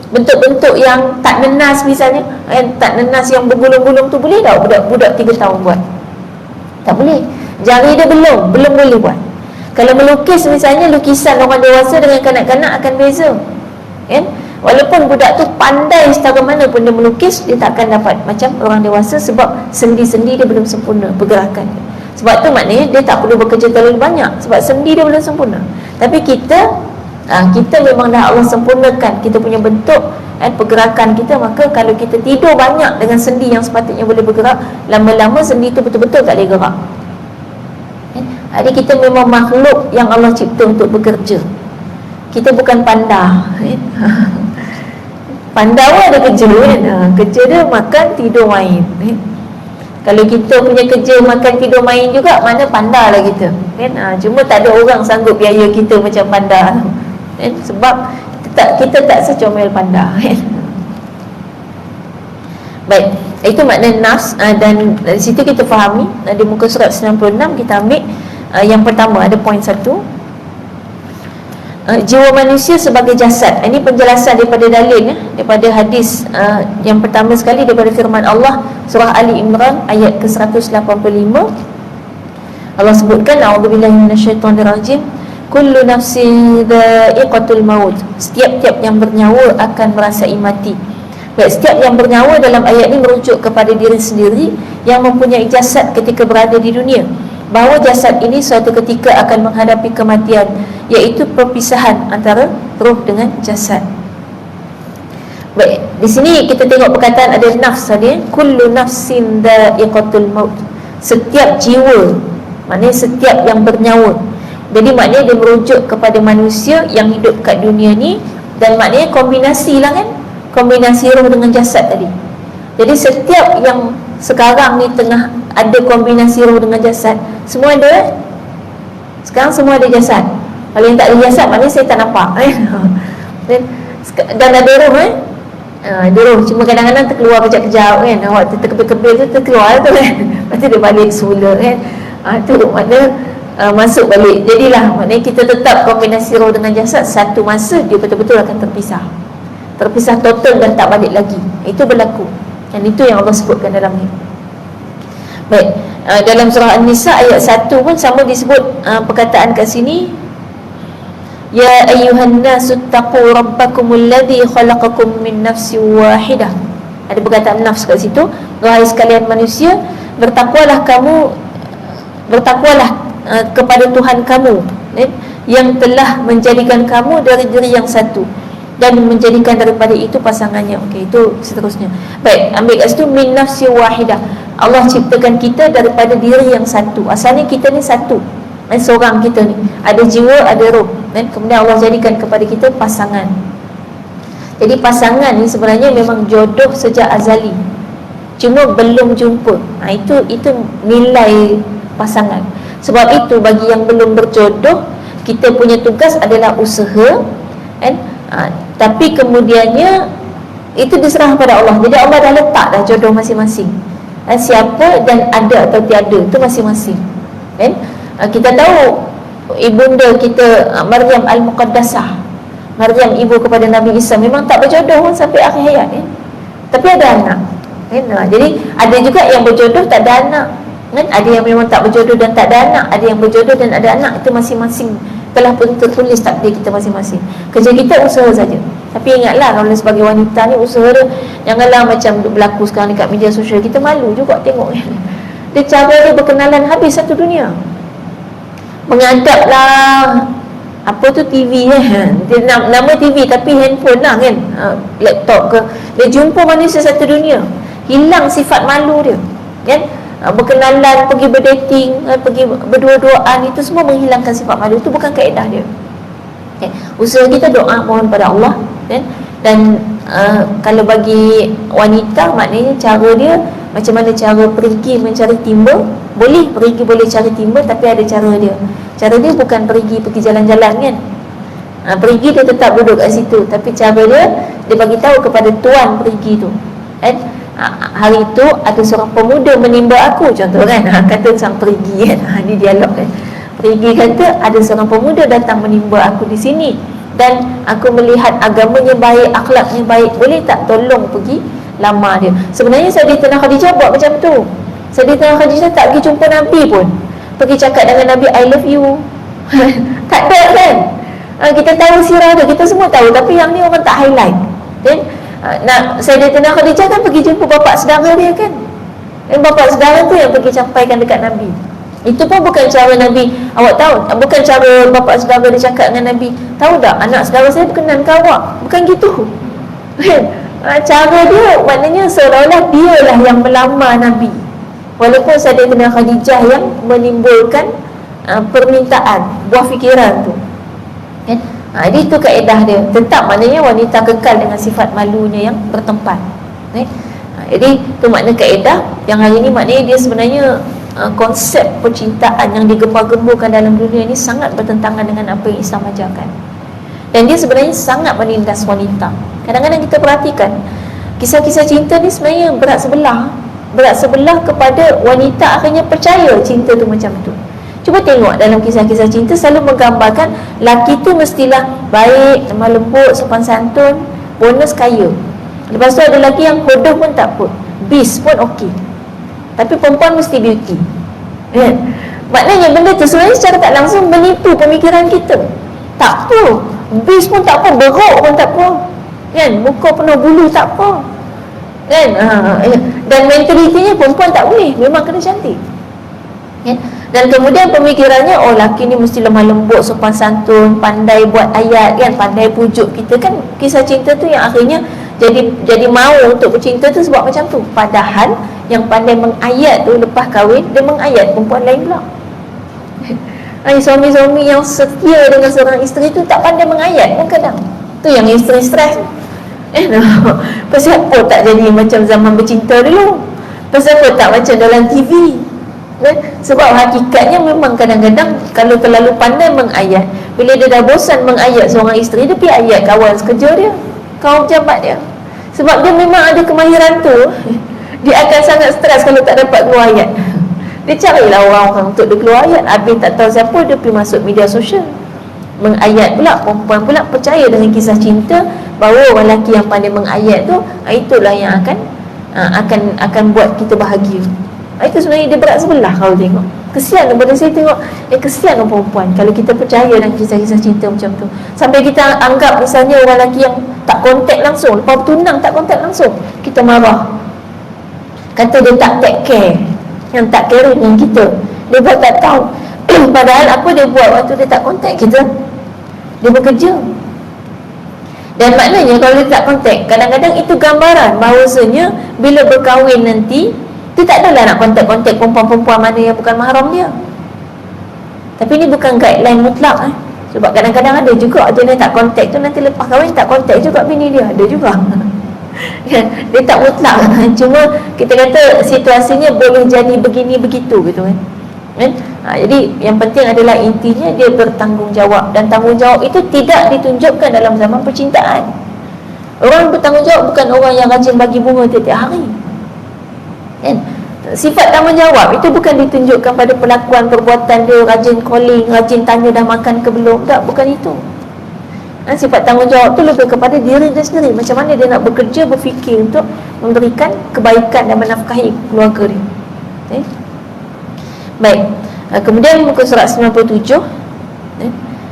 bentuk-bentuk yang tak nenas misalnya kan, tak nenas yang bergulung-gulung tu boleh tak budak-budak 3 tahun buat? Tak boleh. Jari dia belum boleh buat. Kalau melukis misalnya, lukisan orang dewasa dengan kanak-kanak akan beza kan. Walaupun budak tu pandai setara mana pun dia melukis, dia tak akan dapat macam orang dewasa, sebab sendi-sendi dia belum sempurna pergerakan dia. Sebab tu maknanya dia tak perlu bekerja terlalu banyak, sebab sendi dia belum sempurna. Tapi kita memang dah Allah sempurnakan kita punya bentuk dan pergerakan kita. Maka kalau kita tidur banyak dengan sendi yang sepatutnya boleh bergerak, lama-lama sendi tu betul-betul tak boleh gerak. Jadi kita memang makhluk yang Allah cipta untuk bekerja. Kita bukan panda. Panda pun ada kerja kan. Kerja dia makan, tidur, main. Kalau kita punya kerja makan, tidur, main juga, mana panda lah kita kan. Cuma tak ada orang sanggup biaya kita macam panda kan? Sebab kita tak secomel panda kan? Baik, itu makna nafs. Dan dari situ kita fahami, di muka surat 96 kita ambil yang pertama, ada poin 1. jiwa manusia sebagai jasad. Ini penjelasan daripada dalil daripada hadis yang pertama sekali daripada firman Allah surah Ali Imran ayat ke-185. Allah sebutkan a'udzubillahi minasyaitonirrajim, kullu nafsin dha'iqatul maut. Setiap-tiap yang bernyawa akan merasai mati. Baik, setiap yang bernyawa dalam ayat ini merujuk kepada diri sendiri yang mempunyai jasad ketika berada di dunia, bahawa jasad ini suatu ketika akan menghadapi kematian, iaitu perpisahan antara roh dengan jasad. Baik, di sini kita tengok perkataan ada nafs tadi, kullu nafsin dha'iqatul maut. Setiap jiwa, maknanya setiap yang bernyawa. Jadi maknanya dia merujuk kepada manusia yang hidup kat dunia ni, dan maknanya kombinasi lah kan, kombinasi roh dengan jasad tadi. Jadi setiap yang sekarang ni tengah ada kombinasi roh dengan jasad, semua ada. Sekarang semua ada jasad. Kalau yang tak ada jasad, maknanya saya tak nampak dan ada roh ada roh, cuma kadang-kadang terkeluar kejap-kejap kan. Awak terkepil-kepil tu terkeluar tu kan, lepas tu dia balik semula kan. Tu makna masuk balik. Jadilah maknanya kita tetap kombinasi roh dengan jasad, satu masa dia betul-betul akan terpisah total dan tak balik lagi. Itu berlaku, dan itu yang Allah sebutkan dalam ni. Baik, dalam surah An-Nisa ayat 1 pun sama disebut perkataan kat sini, ya ayyuhan nasu taqu rabbakumul ladzi khalaqakum min nafsin wahidah. Ada perkataan nafs kat situ. Wahai sekalian manusia, bertakwalah kepada Tuhan kamu yang telah menjadikan kamu dari diri yang satu dan menjadikan daripada itu pasangannya. Okey, itu seterusnya. Baik, ambil kat situ min nafsin wahidah. Allah ciptakan kita daripada diri yang satu. Asalnya kita ni satu, seorang kita ni ada jiwa, ada roh, dan kemudian Allah jadikan kepada kita pasangan. Jadi pasangan ni sebenarnya memang jodoh sejak azali, cuma belum jumpa. Itu nilai pasangan. Sebab itu bagi yang belum berjodoh, kita punya tugas adalah usaha kan? Tapi kemudiannya itu diserah pada Allah. Jadi Allah dah letak dah jodoh masing-masing, siapa dan ada atau tiada itu masing-masing kan? Kita tahu ibunda kita Maryam Al-Muqaddasah, Maryam ibu kepada Nabi Isa, memang tak berjodoh pun sampai akhir hayat kan? Tapi ada anak kan? Jadi ada juga yang berjodoh tak ada anak kan? Ada yang memang tak berjodoh dan tak ada anak, ada yang berjodoh dan ada anak. Itu masing-masing telah pun tertulis takdir kita masing-masing. Kerja kita usaha saja. Tapi ingatlah, kalau sebagai wanita ni usaha dia janganlah macam berlaku sekarang dekat media sosial. Kita malu juga tengok kan? Dia cara dia berkenalan habis satu dunia. Mengadaplah apa tu TV kan? Dia nama TV tapi handphone lah kan, laptop ke. Dia jumpa manusia satu dunia, hilang sifat malu dia kan? Berkenalan, pergi berdating, pergi berdua-duaan, itu semua menghilangkan sifat malu. Itu bukan kaedah dia. Okay. Usaha kita doa mohon pada Allah kan? Dan kalau bagi wanita, maknanya cara dia macam mana cara pergi mencari timba. Boleh pergi, boleh cari timba, tapi ada cara dia. Cara dia bukan pergi jalan-jalan kan. Pergi dia tetap duduk kat situ, tapi cara dia bagi tahu kepada tuan pergi tu kan? Hari itu ada seorang pemuda menimba aku, contoh kan, kata sang perigi kan, ni dialog kan. Perigi kata ada seorang pemuda datang menimba aku di sini, dan aku melihat agamanya baik, akhlaknya baik, boleh tak tolong pergi lamar dia. Sebenarnya Sayyidatina Khadijah buat macam tu. Sayyidatina Khadijah tak pergi jumpa Nabi pun, pergi cakap dengan Nabi I love you tak ada kan. Kita tahu sirah dia, kita semua tahu, tapi yang ni orang tak highlight kan. Sayyidatina Khadijah kan pergi jumpa bapa saudara dia kan. Bapa saudara tu yang pergi sampaikan dekat Nabi. Itu pun bukan cara Nabi. Awak tahu, bukan cara bapa saudara dia cakap dengan Nabi, tahu tak anak saudara saya berkenan ke awak. Bukan gitu kan. Cara dia maknanya seolah-olah dia lah yang melamar Nabi, walaupun Sayyidatina Khadijah yang menimbulkan permintaan, buah fikiran tu kan. Jadi itu kaedah dia. Tetap maknanya wanita kekal dengan sifat malunya yang bertempat. Jadi itu makna kaedah yang hari ini. Maknanya dia sebenarnya konsep percintaan yang digembar-gemburkan dalam dunia ini sangat bertentangan dengan apa yang Islam ajarkan. Dan dia sebenarnya sangat menindas wanita. Kadang-kadang kita perhatikan kisah-kisah cinta ni sebenarnya berat sebelah kepada wanita akhirnya percaya cinta tu macam tu. Cuba tengok dalam kisah-kisah cinta selalu menggambarkan laki tu mestilah baik, lemah lembut, sopan santun, bonus kaya. Lepas tu ada lelaki yang hodoh pun tak apa, beast pun okey, tapi perempuan mesti beauty. Maknanya benda tu sebenarnya secara tak langsung menipu pemikiran kita. Tak apa, beast pun tak apa, berok pun tak apa, kan, muka penuh bulu tak apa, kan. Dan mentalitinya perempuan tak boleh, memang kena cantik, kan? Dan kemudian pemikirannya, oh laki ni mesti lemah lembut, sopan santun, pandai buat ayat, kan, pandai pujuk kita, kan. Kisah cinta tu yang akhirnya jadi mahu untuk bercinta tu sebab macam tu. Padahal yang pandai mengayat tu lepas kahwin, dia mengayat perempuan lain pula. Suami-suami yang setia dengan seorang isteri tu tak pandai mengayat pun kadang. Tu yang isteri stres. Pasal apa tak jadi macam zaman bercinta dulu? Pasal apa tak macam dalam TV? Sebab hakikatnya memang kadang-kadang kalau terlalu pandai mengayat, bila dia dah bosan mengayat seorang isteri, dia pergi ayat kawan sekerja dia, kawan pejabat dia. Sebab dia memang ada kemahiran tu. Dia akan sangat stres kalau tak dapat keluar ayat. Dia carilah orang-orang untuk dia keluar ayat. Habis tak tahu siapa, dia pergi masuk media sosial, mengayat pula. Perempuan pula percaya dengan kisah cinta bahawa orang lelaki yang pandai mengayat tu, itulah yang akan buat kita bahagia. Itu sebenarnya dia berat sebelah kalau tengok. Kesian daripada saya tengok, kesian orang perempuan kalau kita percaya dengan kisah-kisah cinta macam tu. Sampai kita anggap misalnya orang lelaki yang tak kontak langsung, lepas bertunang tak kontak langsung, kita marah, kata dia tak take care, yang tak care dengan kita. Dia buat tak tahu padahal apa dia buat waktu dia tak kontak kita? Dia bekerja. Dan maknanya kalau dia tak kontak, kadang-kadang itu gambaran bahawasanya bila berkahwin nanti, dia tak adalah nak kontak-kontak perempuan-perempuan mana yang bukan mahram dia. Tapi ni bukan guideline mutlak. Sebab kadang-kadang ada juga dia tak kontak tu, nanti lepas kahwin tak kontak juga bini dia. Ada juga. Dia tak mutlak. Cuma kita kata situasinya boleh jadi begini begitu gitu kan. Jadi yang penting adalah intinya dia bertanggungjawab. Dan tanggungjawab itu tidak ditunjukkan dalam zaman percintaan. Orang yang bertanggungjawab bukan orang yang rajin bagi bunga tiap-tiap hari, kan? Sifat tanggungjawab itu bukan ditunjukkan pada perlakuan perbuatan dia, rajin calling, rajin tanya dah makan ke belum. Tak, bukan itu. Sifat tanggungjawab tu lebih kepada diri dia sendiri, macam mana dia nak bekerja, berfikir untuk memberikan kebaikan dan menafkahi keluarga dia. Baik. Kemudian muka surat 97,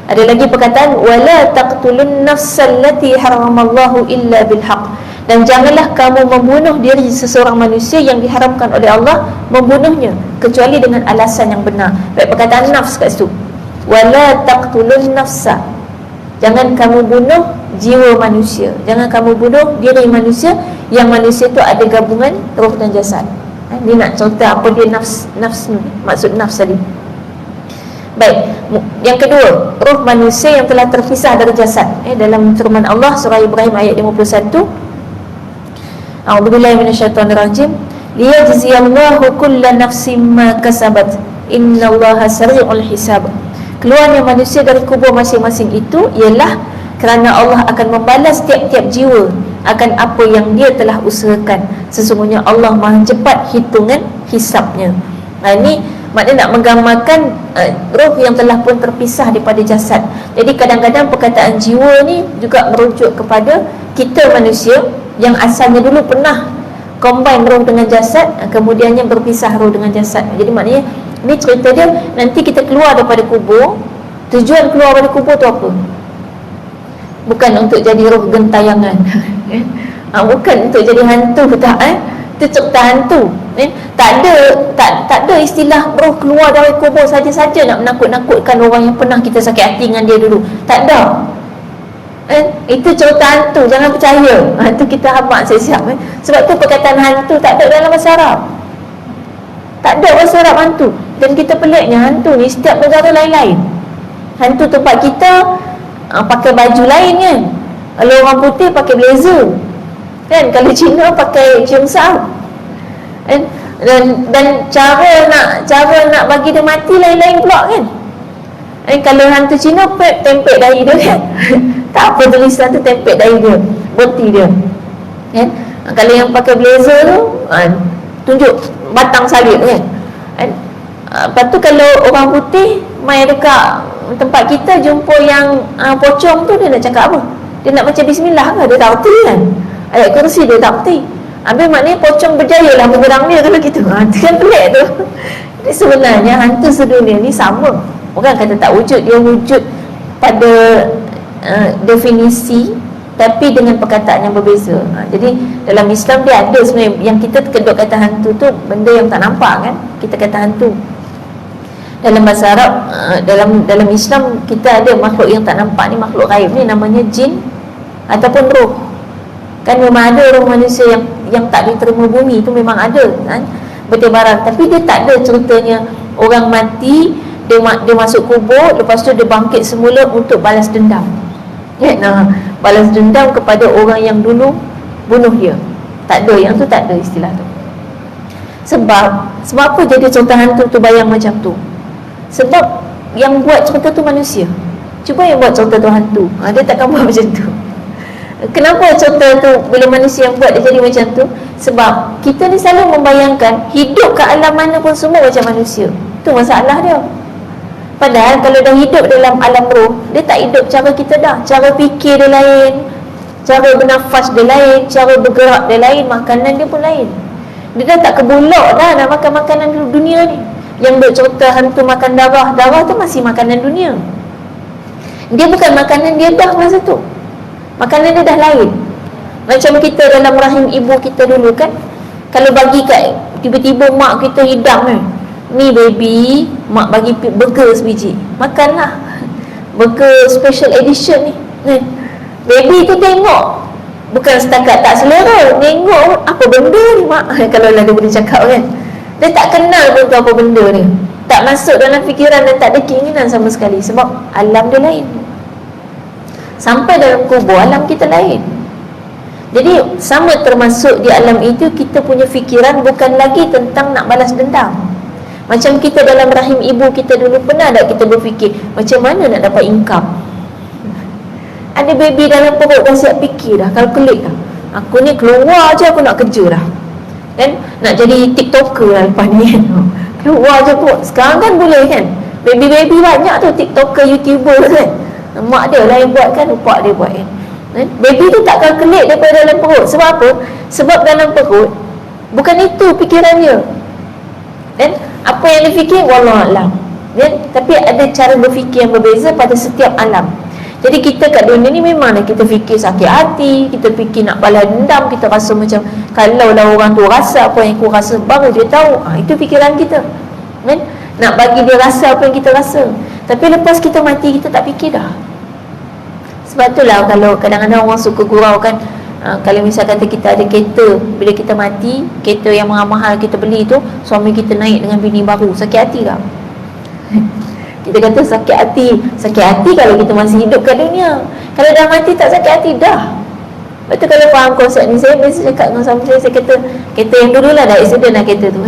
ada lagi perkataan wala taqtulun nafsal lati haramallahu illa bilhaq. Dan janganlah kamu membunuh diri seseorang manusia yang diharamkan oleh Allah membunuhnya kecuali dengan alasan yang benar. Baik, perkataan nafs kat situ, wala taqtulun nafsa, jangan kamu bunuh jiwa manusia, jangan kamu bunuh diri manusia, yang manusia tu ada gabungan roh dan jasad. Dia nak cerita apa dia nafs ni, maksud nafs tadi. Baik, yang kedua, roh manusia yang telah terpisah dari jasad. Dalam firman Allah surah Ibrahim ayat 51, A'udzubillahi minasyaitonirrajim, liyajziyallahu kulla nafsin ma kasabat innallaha sari'ul hisab. Keluarnya manusia dari kubur masing-masing itu ialah kerana Allah akan membalas tiap-tiap jiwa akan apa yang dia telah usahakan. Sesungguhnya Allah Maha cepat hitungan hisabnya. Ini maknanya nak menggambarkan roh yang telah pun terpisah daripada jasad. Jadi kadang-kadang perkataan jiwa ni juga merujuk kepada kita manusia yang asalnya dulu pernah combine roh dengan jasad, kemudiannya berpisah roh dengan jasad. Jadi maknanya ni cerita dia, nanti kita keluar daripada kubur. Tujuan keluar daripada kubur tu apa? Bukan untuk jadi roh gentayangan. Bukan untuk jadi hantu, tak. Itu cerita hantu. Tak ada istilah roh keluar dari kubur saja-saja nak menakut-nakutkan orang yang pernah kita sakit hati dengan dia dulu. Tak ada. Itu cerita hantu, jangan percaya. Itu kita hamak siap-siap. Sebab tu perkataan hantu tak ada dalam bahasa Arab. Tak ada bahasa Arab hantu. Dan kita peliknya, hantu ni setiap negara lain-lain. Hantu tempat kita pakai baju lain kan. Kalau orang putih pakai blazer kan, kalau Cina pakai cheongsam kan. Dan cara nak bagi dia mati lain-lain pula kan. Kalau hantu Cina tempek dahi dia kan. Tak apa tulisan tu, tempek dahi dia, berhenti dia kan. Kalau yang pakai blazer tu tunjuk batang salib kan. Lepas tu kalau orang putih mai dekat tempat kita jumpa yang pocong tu, dia nak cakap apa? Dia nak baca bismillah ke? Dia tak betul kan? Ayat kursi dia tak betul. Habis maknanya pocong berjaya lah menyerang dia kalau gitu. Itu kan pelik tu. Jadi sebenarnya hantu sedunia ni sama. Orang kata tak wujud, dia wujud pada definisi tapi dengan perkataan yang berbeza. Jadi dalam Islam dia ada sebenarnya, yang kita kedok kata hantu tu benda yang tak nampak kan, kita kata hantu. Dalam bahasa Arab, dalam Islam kita ada makhluk yang tak nampak ni, makhluk gaib ni namanya jin ataupun roh. Kan memang ada roh manusia yang tak diterima bumi tu, memang ada kan, bertebaran. Tapi dia tak ada ceritanya orang mati, dia masuk kubur, lepas tu dia bangkit semula untuk balas dendam. Balas dendam kepada orang yang dulu bunuh dia. Tak ada, yang tu tak ada istilah tu. Sebab apa jadi cerita hantu tu bayang macam tu? Sebab yang buat cerita tu manusia. Cuba yang buat cerita tu hantu, dia takkan buat macam tu. Kenapa cerita tu bila manusia yang buat dia jadi macam tu? Sebab kita ni selalu membayangkan hidup ke alam mana pun semua macam manusia. Tu masalah dia. Padahal kalau dah hidup dalam alam roh, dia tak hidup cara kita dah. Cara fikir dia lain, cara bernafas dia lain, cara bergerak dia lain, makanan dia pun lain. Dia dah tak kebulak dah nak makan makanan dunia ni. Yang duk cerita hantu makan darah, darah tu masih makanan dunia. Dia bukan makanan dia dah masa tu. Makanan dia dah lain. Macam kita dalam rahim ibu kita dulu kan, kalau bagi kat tiba-tiba mak kita hidang kan, ni baby, mak bagi burger sebiji, makanlah. Burger special edition ni. Baby tu tengok, bukan setakat tak selera, tengok apa benda ni mak. Kalau lah dia boleh cakap kan, dia tak kenal pun tu apa benda ni, tak masuk dalam fikiran dan tak ada keinginan sama sekali. Sebab alam dia lain. Sampai dalam kubur, alam kita lain. Jadi sama termasuk di alam itu kita punya fikiran bukan lagi tentang nak balas dendam. Macam kita dalam rahim ibu kita dulu, pernah tak kita berfikir macam mana nak dapat income? Ada baby dalam perut dah siap fikir dah, kalkulat dah. Aku ni keluar je aku nak kerja dah. Dan nak jadi TikToker lah lepas ni kan. Keluar je pun. Sekarang kan boleh kan, baby-baby banyak tu TikToker, YouTuber kan. Mak dia lah yang buat kan, rupak dia buat kan. Baby tu tak kalkulat daripada dalam perut. Sebab apa? Sebab dalam perut bukan itu fikirannya. Dan apa yang dia fikir, wallahualam. Tapi ada cara berfikir yang berbeza pada setiap alam. Jadi kita kat dunia ni memanglah kita fikir sakit hati, kita fikir nak balas dendam, kita rasa macam kalau lah orang tu rasa apa yang aku rasa, baru dia tahu. Itu fikiran kita kan? Nak bagi dia rasa apa yang kita rasa. Tapi lepas kita mati, kita tak fikir dah. Sebab itulah kalau kadang-kadang orang suka gurau kan, kalau misal kata kita ada kereta, bila kita mati, kereta yang mahal-mahal kita beli tu, suami kita naik dengan bini baru, sakit hati tak? Kita kata sakit hati kalau kita masih hidup kat dunia. Kalau dah mati tak sakit hati dah. Betul. Kalau faham konsep ni, saya biasa cakap dengan suami saya kata kereta yang dulu lah dah accident lah kereta tu.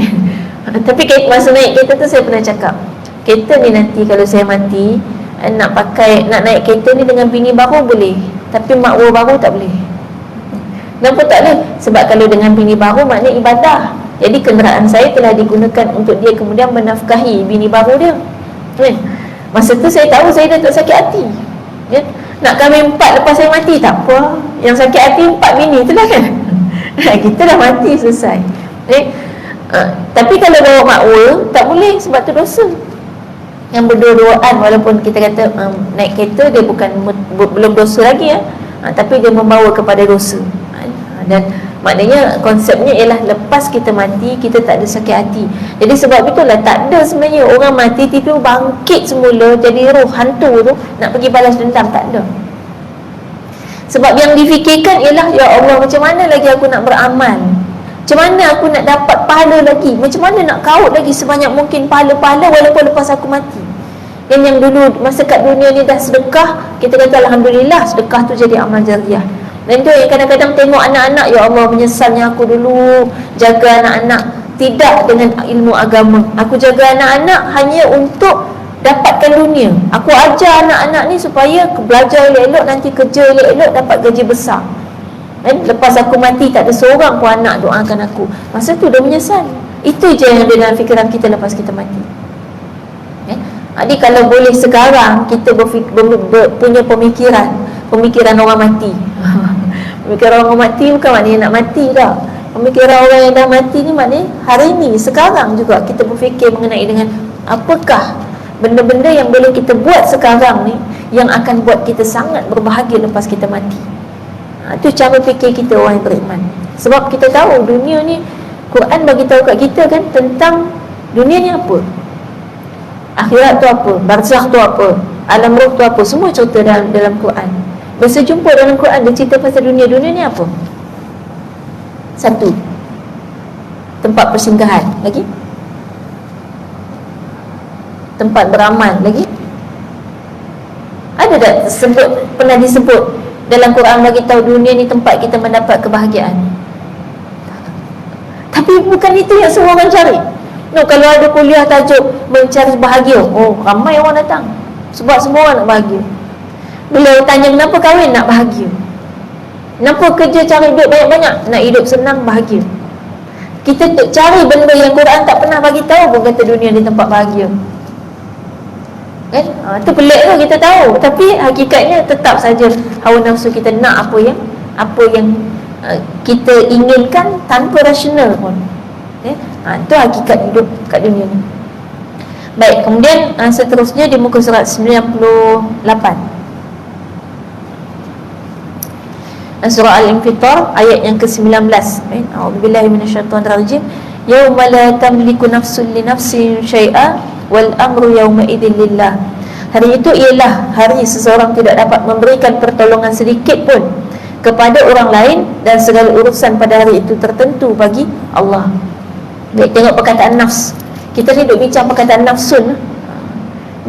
Tapi masa naik kereta tu saya pernah cakap, kereta ni nanti kalau saya mati, nak naik kereta ni dengan bini baru boleh, tapi makwa baru tak boleh. Kenapa tak boleh? Sebab kalau dengan bini baru maknanya ibadah. Jadi kenderaan saya telah digunakan untuk dia kemudian menafkahi bini baru dia. Masa tu saya tahu saya dah tak sakit hati. Nak kahwin 4 lepas saya mati tak apa. Yang sakit hati 4 bini tu lah kan. Kita dah mati, selesai. Tapi kalau bawa makwa tak boleh, sebab tu dosa. Yang berdua-duaan, walaupun kita kata naik kereta dia belum dosa lagi ya, tapi dia membawa kepada dosa. Dan maknanya konsepnya ialah lepas kita mati, kita tak ada sakit hati. Jadi sebab itulah tak ada sebenarnya orang mati tidur bangkit semula jadi roh hantu tu nak pergi balas dendam, tak ada. Sebab yang difikirkan ialah, ya Allah, macam mana lagi aku nak beramal, macam mana aku nak dapat pahala lagi, macam mana nak kaut lagi sebanyak mungkin pahala-pahala walaupun lepas aku mati. Dan yang dulu masa kat dunia ni dah sedekah, kita kata alhamdulillah, sedekah tu jadi amal jariah. Dan tu yang kadang-kadang tengok anak-anak, ya Allah, menyesalnya aku dulu jaga anak-anak tidak dengan ilmu agama. Aku jaga anak-anak hanya untuk dapatkan dunia. Aku ajar anak-anak ni supaya belajar elok-elok, nanti kerja elok-elok, dapat gaji besar. Dan lepas aku mati tak ada seorang pun anak doakan aku. Masa tu dia menyesal. Itu je yang ada dalam fikiran kita lepas kita mati. Jadi kalau boleh sekarang kita punya pemikiran orang mati. Pemikiran orang mati bukan maknanya nak mati dah. Pemikiran orang yang dah mati ni maknanya hari ni, sekarang juga kita berfikir mengenai dengan apakah benda-benda yang boleh kita buat sekarang ni yang akan buat kita sangat berbahagia lepas kita mati. Itu cara fikir kita orang yang beriman. Sebab kita tahu dunia ni, Quran bagi tahu kat kita kan tentang dunia ni apa, akhirat tu apa, barzakh tu apa, alam roh tu apa, semua cerita dalam Quran. Bersejumpa dalam Quran dia cerita pasal dunia. Dunia ni apa? Satu, tempat persinggahan. Lagi, tempat beramal. Lagi, ada tak pernah disebut dalam Quran bagi tahu dunia ni tempat kita mendapat kebahagiaan? Tapi bukan itu yang semua orang cari. No, kalau ada kuliah tajuk mencari bahagia, oh ramai orang datang. Sebab semua orang nak bahagia. Bila tanya kenapa kahwin, nak bahagia. Kenapa kerja cari duit banyak-banyak, nak hidup senang, bahagia. Kita cari benda yang Quran tak pernah bagi tahu pun kata dunia ni tempat bahagia. Kan? Itu pelik tu, kita tahu. Tapi hakikatnya tetap saja hawa nafsu kita nak apa yang kita inginkan tanpa rasional pun. Itu hakikat hidup kat dunia ni. Baik, kemudian seterusnya di muka surat 98, surah Al-Infitar ayat yang ke-19. A'udzubillahi minasyaitonirrajim. Yauma la tamliku nafsun li nafsin syai'a wal amru yauma idzin lillah. Hari itu ialah hari seseorang tidak dapat memberikan pertolongan sedikit pun kepada orang lain dan segala urusan pada hari itu tertentu bagi Allah. Baik, tengok perkataan nafs. Kita ni duk bincang perkataan nafsun.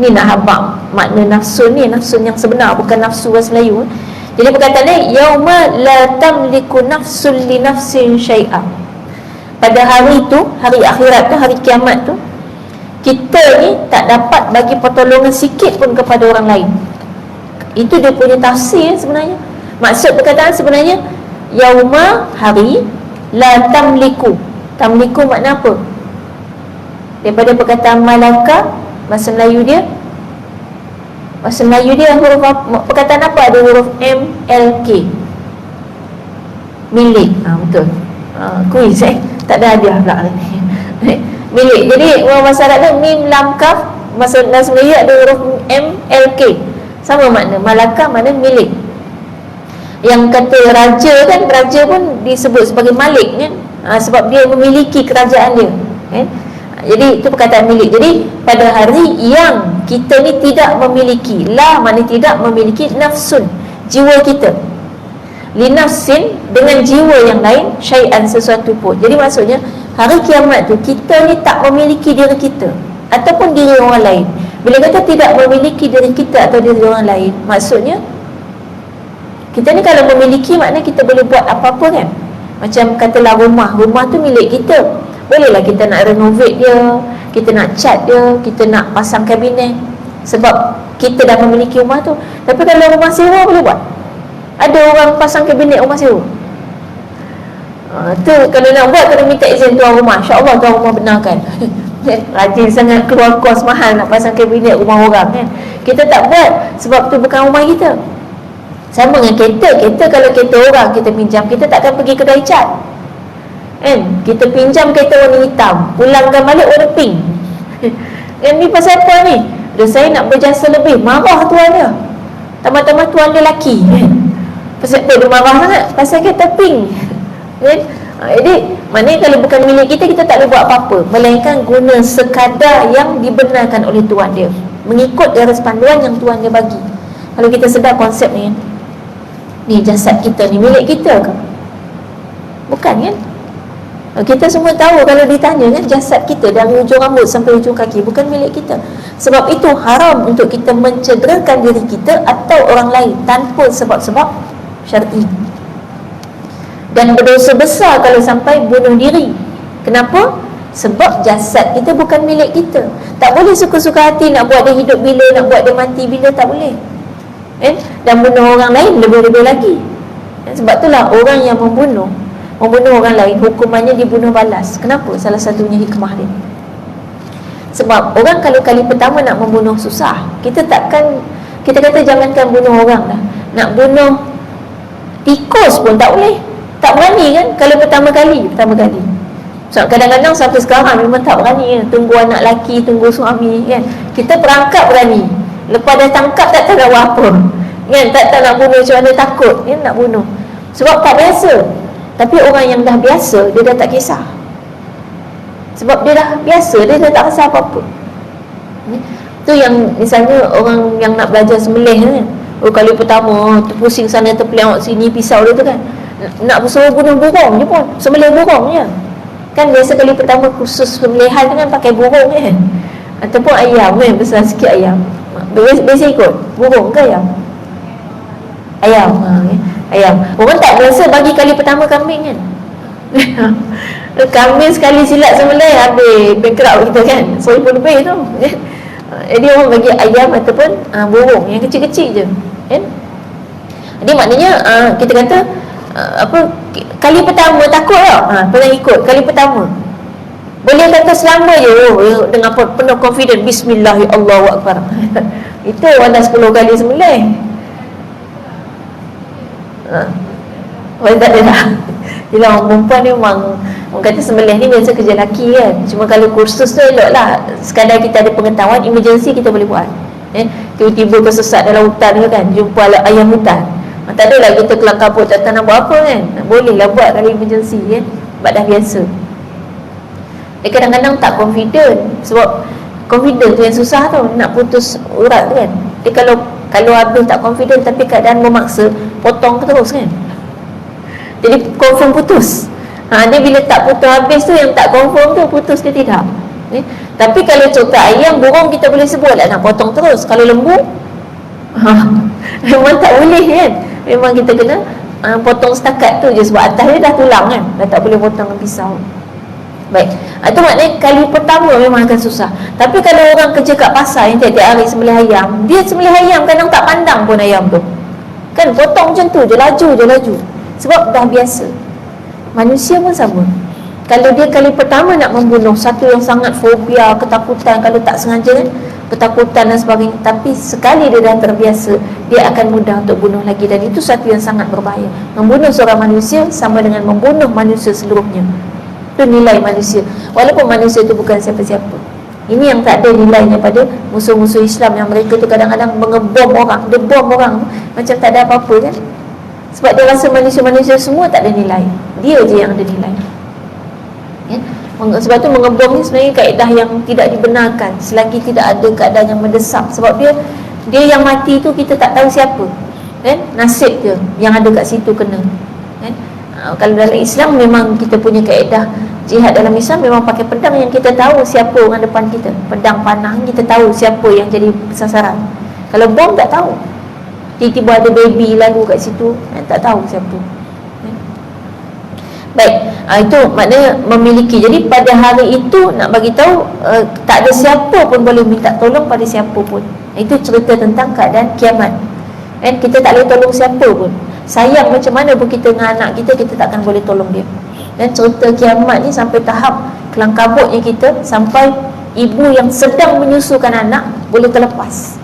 Ni nak habaq makna nafsun ni, nafsun yang sebenar, bukan nafsu bahasa Melayu. Jadi perkataannya yauma la tamliku nafsun li nafsin syai'a. Pada hari tu, hari akhirat tu, hari kiamat tu, kita ni tak dapat bagi pertolongan sikit pun kepada orang lain. Itu dia punya tafsir sebenarnya. Maksud perkataan sebenarnya yauma, hari, la tamliku. Tamliku makna apa? Daripada perkataan malaka, bahasa Melayu dia huruf apa? Perkataan apa ada huruf M, L, K? Milik. Betul. Kuis tak ada hadiah pula ni. Milik. Jadi orang bahasa Arab tu mim, lam, kaf. Bahasa Melayu ada huruf M, L, K. Sama makna. Malaka makna milik. Yang kata raja kan, raja pun disebut sebagai malik kan? Sebab dia memiliki kerajaan dia kan? Jadi itu perkataan milik. Jadi pada hari yang kita ni tidak memiliki, la makna tidak memiliki, nafsun, jiwa kita, li nafsin dengan jiwa yang lain, syai'an sesuatu pun. Jadi maksudnya hari kiamat tu kita ni tak memiliki diri kita ataupun diri orang lain. Bila kata tidak memiliki diri kita atau diri orang lain, maksudnya kita ni kalau memiliki makna kita boleh buat apa-apa kan. Macam katalah rumah tu milik kita. Bolehlah kita nak renovate dia, kita nak cat dia, kita nak pasang kabinet, sebab kita dah memiliki rumah tu. Tapi kalau rumah sewa boleh buat? Ada orang pasang kabinet rumah sewa? Tu kalau nak buat kena minta izin tuan rumah. InsyaAllah tuan rumah benarkan. Rajin sangat keluar kos mahal nak pasang kabinet rumah orang kan. Kita tak buat sebab tu bukan rumah kita. Sama dengan kereta kalau kereta orang kita pinjam, kita takkan pergi kedai cat kan? Kita pinjam kereta warna hitam, pulangkan balik warna pink kan? Ni pasal apa ni? Saya nak berjasa lebih, marah tuan dia. Tambah-tambah tuan dia lelaki kan? Pasal apa dia marah sangat? Pasal kereta pink kan? Jadi maknanya kalau bukan milik kita, kita tak boleh buat apa-apa, melainkan guna sekadar yang dibenarkan oleh tuan dia, mengikut garis panduan yang tuan dia bagi. Kalau kita sedar konsep ni, ni jasad kita ni milik kita ke? Bukan kan? Kita semua tahu kalau ditanya kan, jasad kita dari ujung rambut sampai ujung kaki bukan milik kita. Sebab itu haram untuk kita mencederakan diri kita atau orang lain tanpa sebab-sebab syar'i. Dan berdosa besar kalau sampai bunuh diri. Kenapa? Sebab jasad kita bukan milik kita. Tak boleh suka-suka hati nak buat dia hidup bila, nak buat dia mati bila, tak boleh. Dan bunuh orang lain lebih-lebih lagi. Sebab itulah orang yang membunuh orang lain, hukumannya dibunuh balas. Kenapa? Salah satunya hikmah dia. Sebab orang kalau kali pertama nak membunuh susah, kita kata jangankan bunuh orang dah, nak bunuh tikus pun tak boleh, tak berani kan kalau pertama kali. So kadang-kadang sampai sekarang memang tak berani kan? Tunggu anak lelaki, tunggu suami kan. Kita perangkap berani, lepas dah tangkap tak tahu nak buat apa kan, tak tahu nak bunuh macam mana, takut kan nak bunuh sebab tak biasa. Tapi orang yang dah biasa, dia dah tak kisah. Sebab dia dah biasa, dia dah tak rasa apa-apa. Tu yang misalnya orang yang nak belajar sembelih kan, kali pertama terpusing sana terpelengok sini pisau dia tu kan, nak suruh bunuh burung je pun, sembelih burung je kan. Biasa kali pertama khusus sembelihan kan pakai burung kan, ataupun ayam kan, besar sikit ayam. Biasa ikut burung ke ayam? Ayam. Ayam. Orang tak biasa bagi kali pertama kambing kan. Kambing sekali silat sembelih habis bankrupt kita kan, 1000 lebih tu. Jadi orang bagi ayam ataupun burung yang kecil-kecil je kan. Jadi maknanya kita kata kali pertama takut tak? Pernah ikut kali pertama, boleh kata selama je dengan penuh confident, bismillah, Allahu akbar. Itu orang dah 10 kali sembelih. Orang tak ada dah. Jadi orang perempuan ni memang, orang kata sembelih ni biasa kerja lelaki kan. Cuma kalau kursus tu elok lah, sekadar kita ada pengetahuan, emergency kita boleh buat. Tiba-tiba kesesat dalam hutan ke kan, jumpa ayam hutan, tak adalah kita kelang kabut tak tahu nak buat apa kan. Boleh lah buat kalau emergency kan, sebab dah biasa. Dia kadang-kadang tak confident. Sebab confident tu yang susah tu, nak putus urat tu kan. Dia kalau habis tak confident tapi keadaan memaksa, potong terus kan. Jadi confirm putus. Dia bila tak putus habis tu, yang tak confirm tu putus ke tidak. Tapi kalau contoh ayam, burung kita boleh sebut lah nak potong terus. Kalau lembu memang tak boleh kan. Memang kita kena potong setakat tu je, sebab atas dia dah tulang kan, dah tak boleh potong dengan pisau. Baik, itu maknanya kali pertama memang akan susah. Tapi kalau orang kerja kat pasar yang tiap-tiap hari sembelih ayam, dia sembelih ayam kadang tak pandang pun ayam tu kan, potong macam tu je, laju. Sebab dah biasa. Manusia pun sama. Kalau dia kali pertama nak membunuh, satu yang sangat fobia, ketakutan, kalau tak sengaja kan, ketakutan dan sebagainya. Tapi sekali dia dah terbiasa, dia akan mudah untuk bunuh lagi. Dan itu satu yang sangat berbahaya. Membunuh seorang manusia sama dengan membunuh manusia seluruhnya. Itu nilai manusia, walaupun manusia itu bukan siapa-siapa. Ini yang tak ada nilainya pada musuh-musuh Islam, yang mereka tu kadang-kadang mengebom orang. Dia bom orang macam tak ada apa-apa kan. Sebab dia rasa manusia-manusia semua tak ada nilai, dia je yang ada nilai ya? Sebab tu mengebom ni sebenarnya kaedah yang tidak dibenarkan selagi tidak ada keadaan yang mendesak. Sebab dia yang mati tu kita tak tahu siapa kan? Nasib dia yang ada kat situ kena kan? Kalau dalam Islam memang kita punya kaedah jihad dalam Islam, memang pakai pedang yang kita tahu siapa orang depan kita. Pedang panah kita tahu siapa yang jadi sasaran. Kalau bom tak tahu, tiba-tiba ada baby lalu kat situ, tak tahu siapa. Baik, itu maknanya memiliki. Jadi pada hari itu nak bagi tahu tak ada siapa pun boleh minta tolong pada siapa pun. Itu cerita tentang keadaan kiamat. Kita tak boleh tolong siapa pun. Sayang macam mana pun kita dengan anak kita, kita takkan boleh tolong dia. Dan cerita kiamat ni sampai tahap kelang kabutnya kita, sampai ibu yang sedang menyusukan anak boleh terlepas.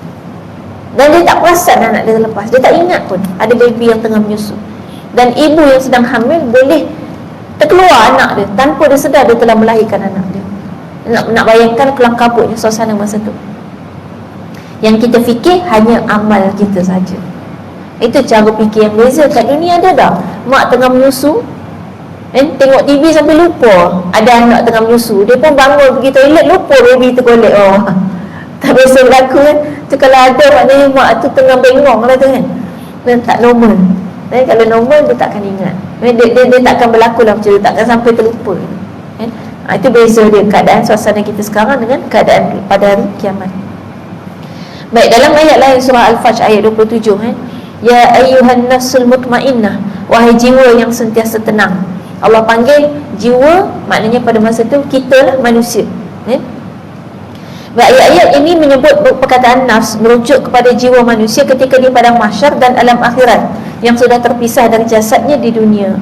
Dan dia tak perasan anak dia terlepas, dia tak ingat pun ada baby yang tengah menyusu. Dan ibu yang sedang hamil boleh terkeluar anak dia tanpa dia sedar dia telah melahirkan anak dia. Nak bayangkan kelang kabutnya suasana masa tu. Yang kita fikir hanya amal kita saja. Itu cara fikir yang beza. Kat dunia ada tak mak tengah menyusu, tengok TV sampai lupa ada anak tengah menyusu, dia pun bangun pergi toilet, lupa baby tergolek. Tak biasa berlaku kan. Tu kalau ada, maknanya mak tu tengah bengong lah tu kan, dan tak normal. Dan kalau normal dia takkan ingat, dia takkan berlaku lah macam tu, takkan sampai terlupa kan? Itu beza dia keadaan suasana kita sekarang dengan keadaan pada hari kiamat. Baik, dalam ayat lain surah Al-Fajr ayat 27 kan, ya ayyuhan nafsul mutmainnah, wahai jiwa yang sentiasa tenang. Allah panggil jiwa, maknanya pada masa tu kita lah manusia kan? Ayat-ayat ini menyebut perkataan nafs merujuk kepada jiwa manusia ketika di padang mahsyar dan alam akhirat yang sudah terpisah dari jasadnya di dunia.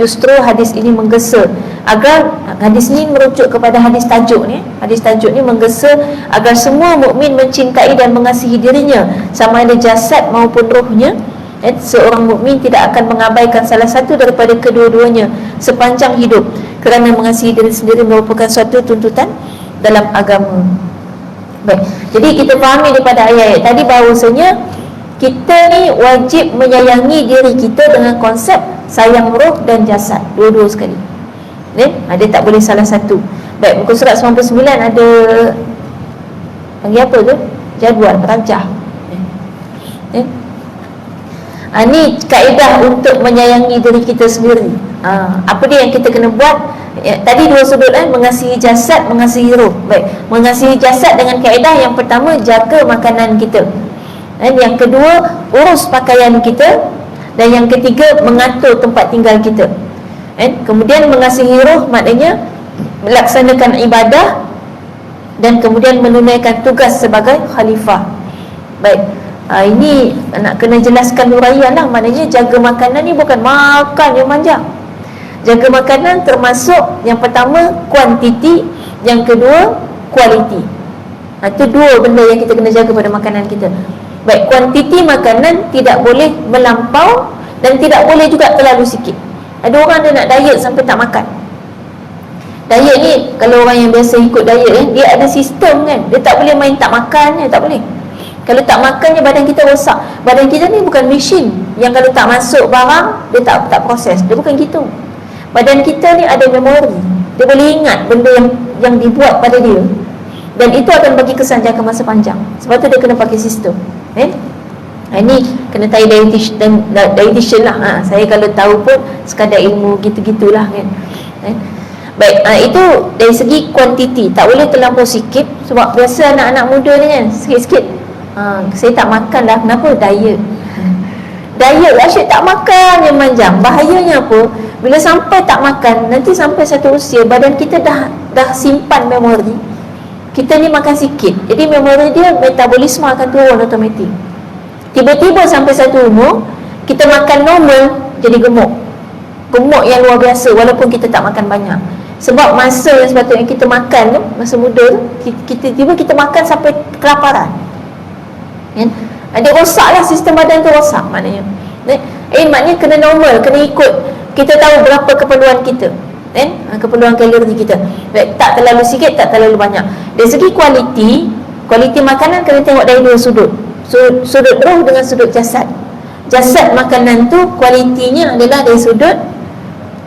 Justru hadis ini menggesa agar hadis ni merujuk kepada hadis tajuk ni. Hadis tajuk ni menggesa agar semua mukmin mencintai dan mengasihi dirinya, sama ada jasad maupun rohnya. Seorang mukmin tidak akan mengabaikan salah satu daripada kedua-duanya sepanjang hidup, kerana mengasihi diri sendiri merupakan suatu tuntutan dalam agama. Baik, jadi kita fahami daripada ayat-ayat tadi bahawasanya kita ni wajib menyayangi diri kita dengan konsep sayang roh dan jasad, dua-dua sekali. Dia tak boleh salah satu. Baik, muka surat 99 ada panggil apa tu? Jadual, rajah. Ni kaedah untuk menyayangi diri kita sendiri. Apa dia yang kita kena buat? Tadi dua sudut mengasihi jasad, mengasihi roh. Baik, mengasihi jasad dengan kaedah yang pertama, jaga makanan kita. Yang kedua, urus pakaian kita. Dan yang ketiga, mengatur tempat tinggal kita. Kemudian mengasihi roh maknanya melaksanakan ibadah dan kemudian menunaikan tugas sebagai khalifah. Baik, ini nak kena jelaskan huraian lah. Maknanya jaga makanan ni bukan makan yang manja. Jaga makanan termasuk yang pertama kuantiti, yang kedua kualiti. Itu dua benda yang kita kena jaga pada makanan kita. Baik, kuantiti makanan tidak boleh melampau dan tidak boleh juga terlalu sikit. Ada orang dia nak diet sampai tak makan. Diet ni, kalau orang yang biasa ikut diet dia ada sistem kan. Dia tak boleh main tak makan, tak boleh. Kalau tak makannya badan kita rosak. Badan kita ni bukan mesin yang kalau tak masuk barang dia tak proses. Dia bukan gitu. Badan kita ni ada memori. Dia boleh ingat benda yang dibuat pada dia, dan itu akan bagi kesan jangka masa panjang. Sebab tu dia kena pakai sistem. Ini kena tanya dietitian lah. Saya kalau tahu pun sekadar ilmu gitu-gitulah kan. Baik, itu dari segi kuantiti. Tak boleh terlampau sikit. Sebab biasa anak-anak muda ni kan, sikit-sikit saya tak makan lah. Kenapa? Diet. Diet asyik tak makan yang manjang. Bahayanya apa? Bila sampai tak makan, nanti sampai satu usia badan kita dah simpan memori. Kita ni makan sikit, jadi memori dia, metabolisme akan turun automatik. Tiba-tiba sampai satu umur, kita makan normal, jadi gemuk. Gemuk yang luar biasa walaupun kita tak makan banyak. Sebab masa yang sepatutnya kita makan tu, masa muda tu, kita makan sampai kelaparan. Dia rosak lah, sistem badan tu rosak maknanya. Maknanya kena normal, kena ikut. Kita tahu berapa keperluan kita, keperluan kalori kita. Baik, tak terlalu sikit, tak terlalu banyak. Dari segi kualiti makanan kena tengok dari dua sudut. Sudut roh dengan sudut jasad. Jasad makanan tu kualitinya adalah dari sudut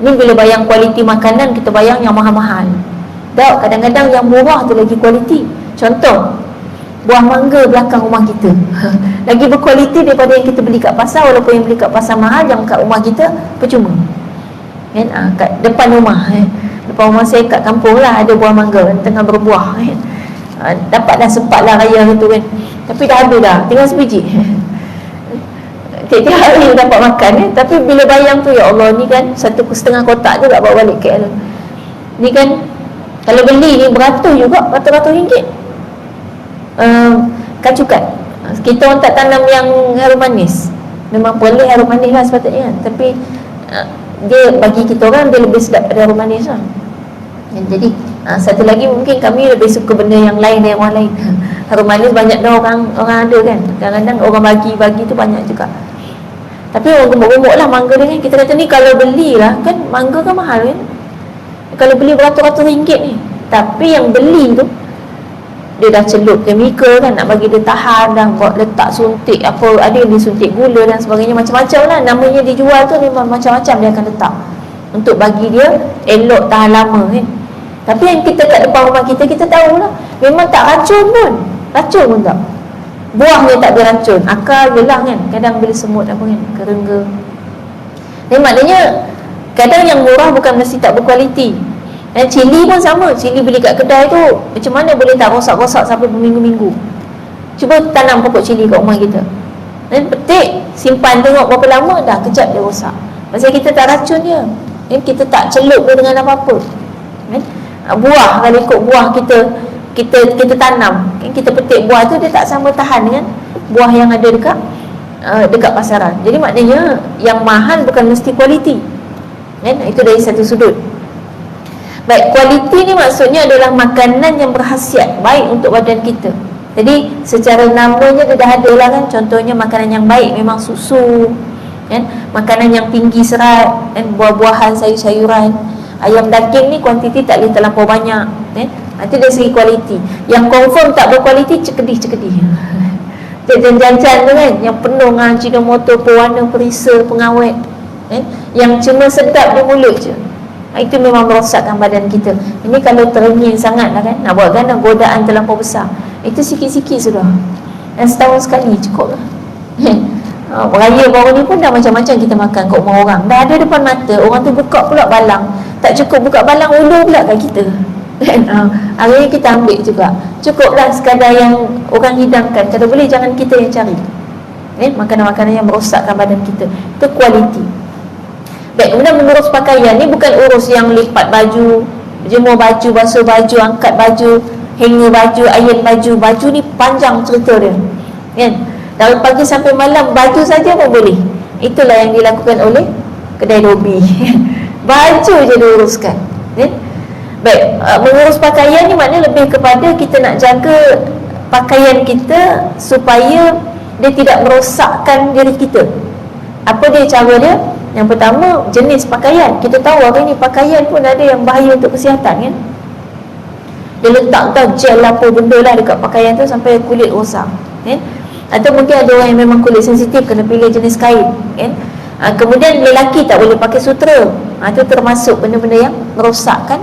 ni. Bila bayang kualiti makanan, kita bayang yang mahal-mahal. Tak, kadang-kadang yang murah tu lagi kualiti. Contoh, buah mangga belakang rumah kita lagi berkualiti daripada yang kita beli kat pasar. Walaupun yang beli kat pasar mahal, yang kat rumah kita percuma kan? Kat depan rumah depan rumah saya kat kampung lah, ada buah mangga tengah berbuah kan? Dapatlah, sempatlah raya tu kan, tapi dah habis dah, tinggal sebiji. Tiap-tiap hari dapat makan tapi bila bayang tu, ya Allah, ni kan 1,5 kotak je tak bawa balik KL. Ni kan kalau beli ni beratus juga, ratus-ratus ringgit. Kacukan. Kita orang tak tanam yang harum manis. Memang boleh harum manis lah sepatutnya kan? Tapi dia bagi kita orang, dia lebih sedap pada harum manis lah. Jadi satu lagi mungkin kami lebih suka benda yang lain dari orang lain. Harum manis banyak dah orang ada kan. Kadang-kadang orang bagi tu banyak juga. Tapi orang gemuk-gemuk lah mangga dia kan. Kita kata ni kalau belilah kan, mangga kan mahal kan. Kalau beli beratus-ratus ringgit ni, tapi yang beli tu dia dah celup chemical kan, nak bagi dia tahan, dah buat letak suntik apa, ada yang disuntik gula dan sebagainya, macam-macam lah. Namanya dijual tu memang macam-macam dia akan letak untuk bagi dia elok tahan lama kan. Tapi yang kita kat depan rumah kita, kita tahulah memang tak racun pun. Racun pun tak. Buahnya tak beracun, akar je lah kan. Kadang bila semut apa kan, kerengga. Dan maknanya kadang yang murah bukan mesti tak berkualiti. Dan cili pun sama. Cili beli kat kedai tu, macam mana boleh tak rosak-rosak sampai berminggu-minggu. Cuba tanam pokok cili kat rumah kita, dan petik, simpan, tengok berapa lama, dah kejap dia rosak. Pasal kita tak racun dia, kita tak celup dia dengan apa-apa. Buah, kalau ikut buah kita tanam, kita petik buah tu, dia tak sama tahan dengan buah yang ada dekat pasaran. Jadi maknanya yang mahal bukan mesti kualiti. Itu dari satu sudut. Baik, kualiti ni maksudnya adalah makanan yang berkhasiat, baik untuk badan kita. Jadi secara namanya dia dah ada lah kan. Contohnya makanan yang baik memang susu kan? Makanan yang tinggi serat kan? Buah-buahan, sayur-sayuran. Ayam daging ni kuantiti tak boleh terlampau banyak kan? Itu dari segi kualiti. Yang confirm tak berkualiti, cekedih-cekedih jajan-jajan tu kan, yang penuh dengan Ajinomoto, pewarna, perisa, pengawet kan? Yang cuma sedap di mulut je, itu memang merosakkan badan kita. Ini kalau terenyih sangat lah kan, nak buat kan godaan terlampau besar, itu sikit-sikit sudah. Dan setahun sekali cukup lah. Raya baru ni pun dah macam-macam kita makan kat rumah orang. Dah ada depan mata, orang tu buka pula balang. Tak cukup buka balang, ulur pula kat kita. Hari ni kita ambil juga. Cukuplah sekadar yang orang hidangkan. Kalau boleh jangan kita yang cari makanan-makanan yang merosakkan badan kita. Itu kualiti. Baik, kemudian mengurus pakaian ni bukan urus yang lipat baju, jemur baju, basuh baju, angkat baju, hanger baju, iron baju. Baju ni panjang cerita dia kan? Dari pagi sampai malam baju saja pun boleh. Itulah yang dilakukan oleh kedai Dobi. Baju je diuruskan kan? Baik, mengurus pakaian ni maknanya lebih kepada kita nak jaga pakaian kita supaya dia tidak merosakkan diri kita. Apa dia cara dia? Yang pertama, jenis pakaian. Kita tahu hari ni pakaian pun ada yang bahaya untuk kesihatan kan. Dia letak gel apa benda lah dekat pakaian tu sampai kulit rosak kan. Atau mungkin ada orang yang memang kulit sensitif, kena pilih jenis kain kan. Kemudian lelaki tak boleh pakai sutera. Itu termasuk benda-benda yang merosakkan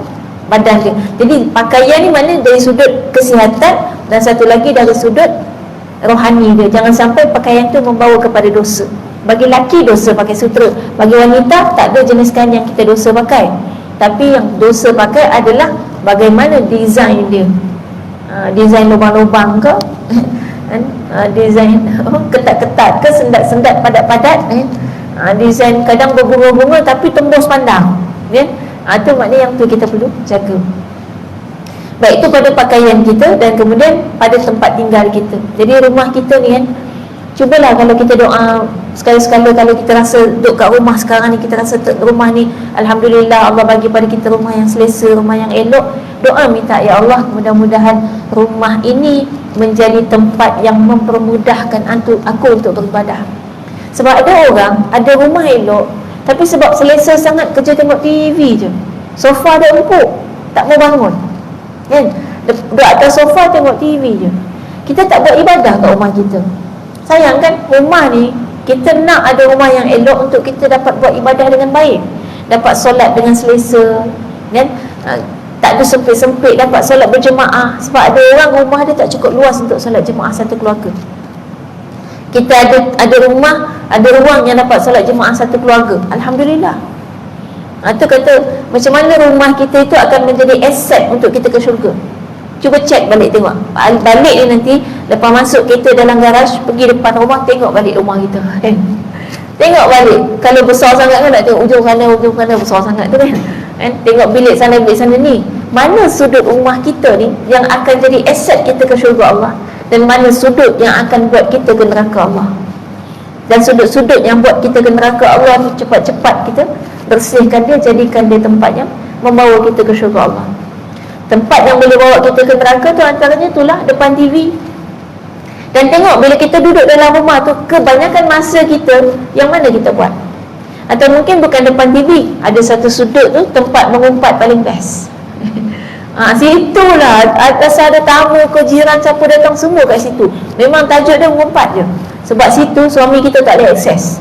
badan dia. Jadi pakaian ni maknanya dari sudut kesihatan, dan satu lagi dari sudut rohani dia. Jangan sampai pakaian tu membawa kepada dosa. Bagi lelaki dosa pakai sutera, bagi wanita tak ada jenis kain yang kita dosa pakai. Tapi yang dosa pakai adalah bagaimana design dia. Design lubang-lubang ke design ketat-ketat ke, sendat-sendat, padat-padat design kadang berbunga-bunga tapi tembus pandang kan. Itu maknanya yang tu kita perlu jaga. Baik, itu pada pakaian kita, dan kemudian pada tempat tinggal kita. Jadi rumah kita ni kan, cubalah kalau kita doa sekali-sekala, kalau kita rasa duduk kat rumah sekarang ni, kita rasa rumah ni Alhamdulillah Allah bagi pada kita rumah yang selesa, rumah yang elok, doa minta, ya Allah mudah-mudahan rumah ini menjadi tempat yang mempermudahkan aku untuk beribadah. Sebab ada orang ada rumah elok, tapi sebab selesa sangat kerja tengok TV je, sofa dia empuk, tak mau bangun kan, duduk atas sofa tengok TV je. Kita tak buat ibadah kat rumah kita. Sayang kan, rumah ni kita nak ada rumah yang elok untuk kita dapat buat ibadah dengan baik, dapat solat dengan selesa kan, tak ada sempit-sempit, dapat solat berjemaah. Sebab ada orang rumah dia tak cukup luas untuk solat jemaah satu keluarga. Kita ada rumah, ada ruang yang dapat solat jemaah satu keluarga, Alhamdulillah. Itu kata macam mana rumah kita itu akan menjadi aset untuk kita ke syurga. Cuba cek balik, tengok balik ni nanti, lepas masuk kereta dalam garaj, pergi depan rumah, tengok balik rumah kita kan? Tengok balik. Kalau besar sangat kan, nak tengok ujung kanan besar sangat tu kan? Tengok bilik sana ni, mana sudut rumah kita ni yang akan jadi aset kita ke syurga Allah, dan mana sudut yang akan buat kita ke neraka Allah. Dan sudut-sudut yang buat kita ke neraka Allah ni, cepat-cepat kita bersihkan dia, jadikan dia tempat yang membawa kita ke syurga Allah. Tempat yang boleh bawa kita ke neraka tu antaranya itulah depan TV. Dan tengok bila kita duduk dalam rumah tu, kebanyakan masa kita yang mana kita buat? Atau mungkin bukan depan TV, ada satu sudut tu tempat mengumpat paling best. Situlah, asal ada tamu ke jiran siapa datang, semua kat situ. Memang tajuk dia mengumpat je. Sebab situ suami kita tak boleh akses.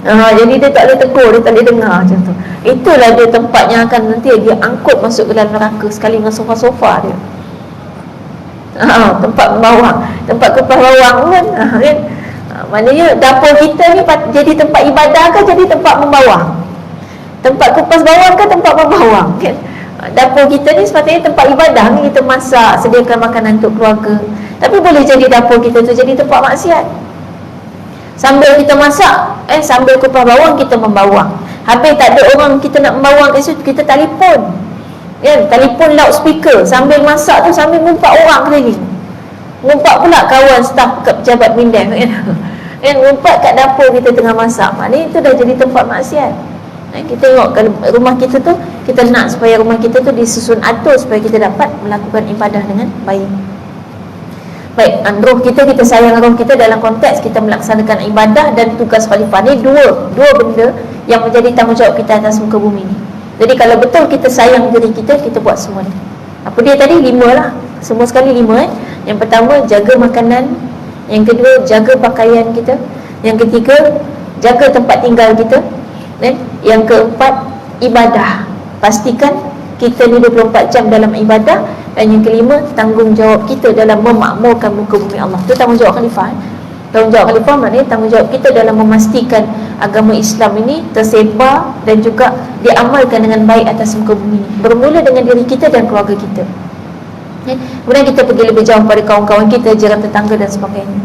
Jadi dia tak boleh tegur, dia tak boleh dengar macam tu. Itulah dia tempat yang akan nanti dia angkut masuk ke dalam neraka sekali dengan sofa-sofa dia. Tempat membawang, tempat kupas bawang kan, kan? Maknanya dapur kita ni jadi tempat ibadah ke jadi tempat membawang? Tempat kupas bawang ke tempat membawang kan? Dapur kita ni sepatutnya tempat ibadah ni, kita masak, sediakan makanan untuk keluarga. Tapi boleh jadi dapur kita tu jadi tempat maksiat. Sambil kita masak, sambil kupas bawang kita membawang. Habis tak ada orang kita nak membawang kat situ, kita telefon. Telefon loudspeaker, sambil masak tu sambil ngumpat orang keliling. Ngumpat pula kawan staf pejabat MINDEF kan. Ngumpat kat dapur kita tengah masak. Maknanya itu dah jadi tempat maksiat. Kita tengok kalau rumah kita tu, kita nak supaya rumah kita tu disusun atur supaya kita dapat melakukan ibadah dengan baik. Baik, roh kita sayang roh kita dalam konteks kita melaksanakan ibadah dan tugas khalifah. Ni dua benda yang menjadi tanggungjawab kita atas muka bumi ni. Jadi kalau betul kita sayang diri kita, kita buat semua ni. Apa dia tadi? 5 lah. Semua sekali 5 Yang pertama, jaga makanan. Yang kedua, jaga pakaian kita. Yang ketiga, jaga tempat tinggal kita. Dan yang keempat, ibadah. Pastikan kita ni 24 jam dalam ibadah. Dan yang kelima, tanggungjawab kita dalam memakmurkan muka bumi Allah. Itu tanggungjawab khalifah. Tanggungjawab khalifah maknanya tanggungjawab kita dalam memastikan agama Islam ini tersebar dan juga diamalkan dengan baik atas muka bumi ini. Bermula dengan diri kita dan keluarga kita. Kemudian kita pergi lebih jauh pada kawan-kawan kita, jiran tetangga dan sebagainya.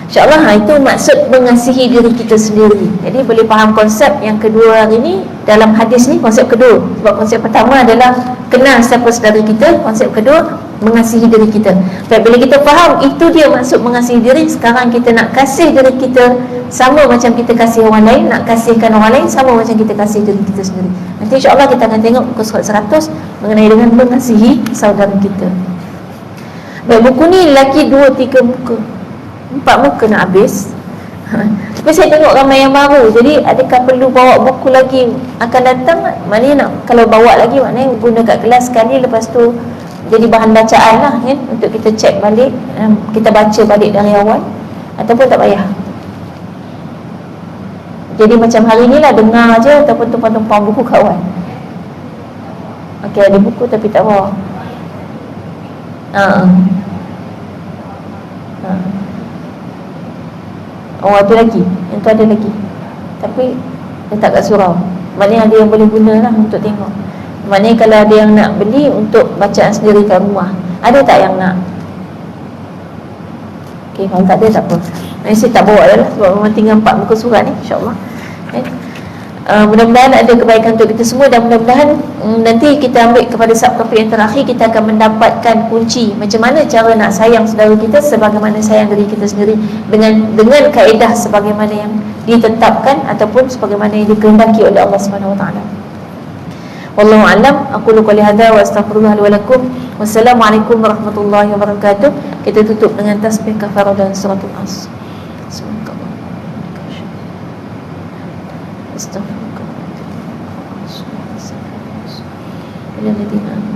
InsyaAllah itu maksud mengasihi diri kita sendiri. Jadi boleh faham konsep yang kedua hari ini. Dalam hadis ni konsep kedua. Sebab konsep pertama adalah kenal siapa saudara kita. Konsep kedua, mengasihi diri kita. Baik, bila kita faham itu dia maksud mengasihi diri, sekarang kita nak kasih diri kita sama macam kita kasih orang lain. Nak kasihkan orang lain sama macam kita kasih diri kita sendiri. Nanti insyaAllah kita akan tengok muka surat 100 mengenai dengan mengasihi saudara kita. Baik, buku ni lelaki 2-3 muka, 4 muka nak habis. Tapi saya tengok ramai yang baru. Jadi adakah perlu bawa buku lagi akan datang? Maknanya nak, kalau bawa lagi maknanya guna kat kelas sekali, lepas tu jadi bahan bacaan lah kan, untuk kita cek balik, kita baca balik dari awal. Ataupun tak payah. Jadi macam hari ni lah, dengar je ataupun tumpang-tumpang buku kawan. Okey, ada buku tapi tak bawa. Oh, ada lagi. Yang tu ada lagi. Tapi letak kat surau. Maknanya ada yang boleh guna lah untuk tengok. Maknanya kalau ada yang nak beli untuk bacaan sendiri kat rumah, ada tak yang nak? Okey, kalau tak ada tak apa. Saya tak bawa dah lah, sebab memang tinggal 4 muka surat ni, insyaAllah. Mudah-mudahan ada kebaikan untuk kita semua. Dan mudah-mudahan nanti kita ambil kepada subtopik yang terakhir, kita akan mendapatkan kunci macam mana cara nak sayang saudara kita sebagaimana sayang diri kita sendiri, dengan kaedah sebagaimana yang ditetapkan ataupun sebagaimana yang dikehendaki oleh Allah Subhanahu Wa Taala. Wallahu a'lam. Aqulu qouli hadza wa astaghfirullah li wa lakum. Wassalamualaikum warahmatullahi wabarakatuh. Kita tutup dengan tasbih kafarah dan suratul As. Astaghfirullah. الذين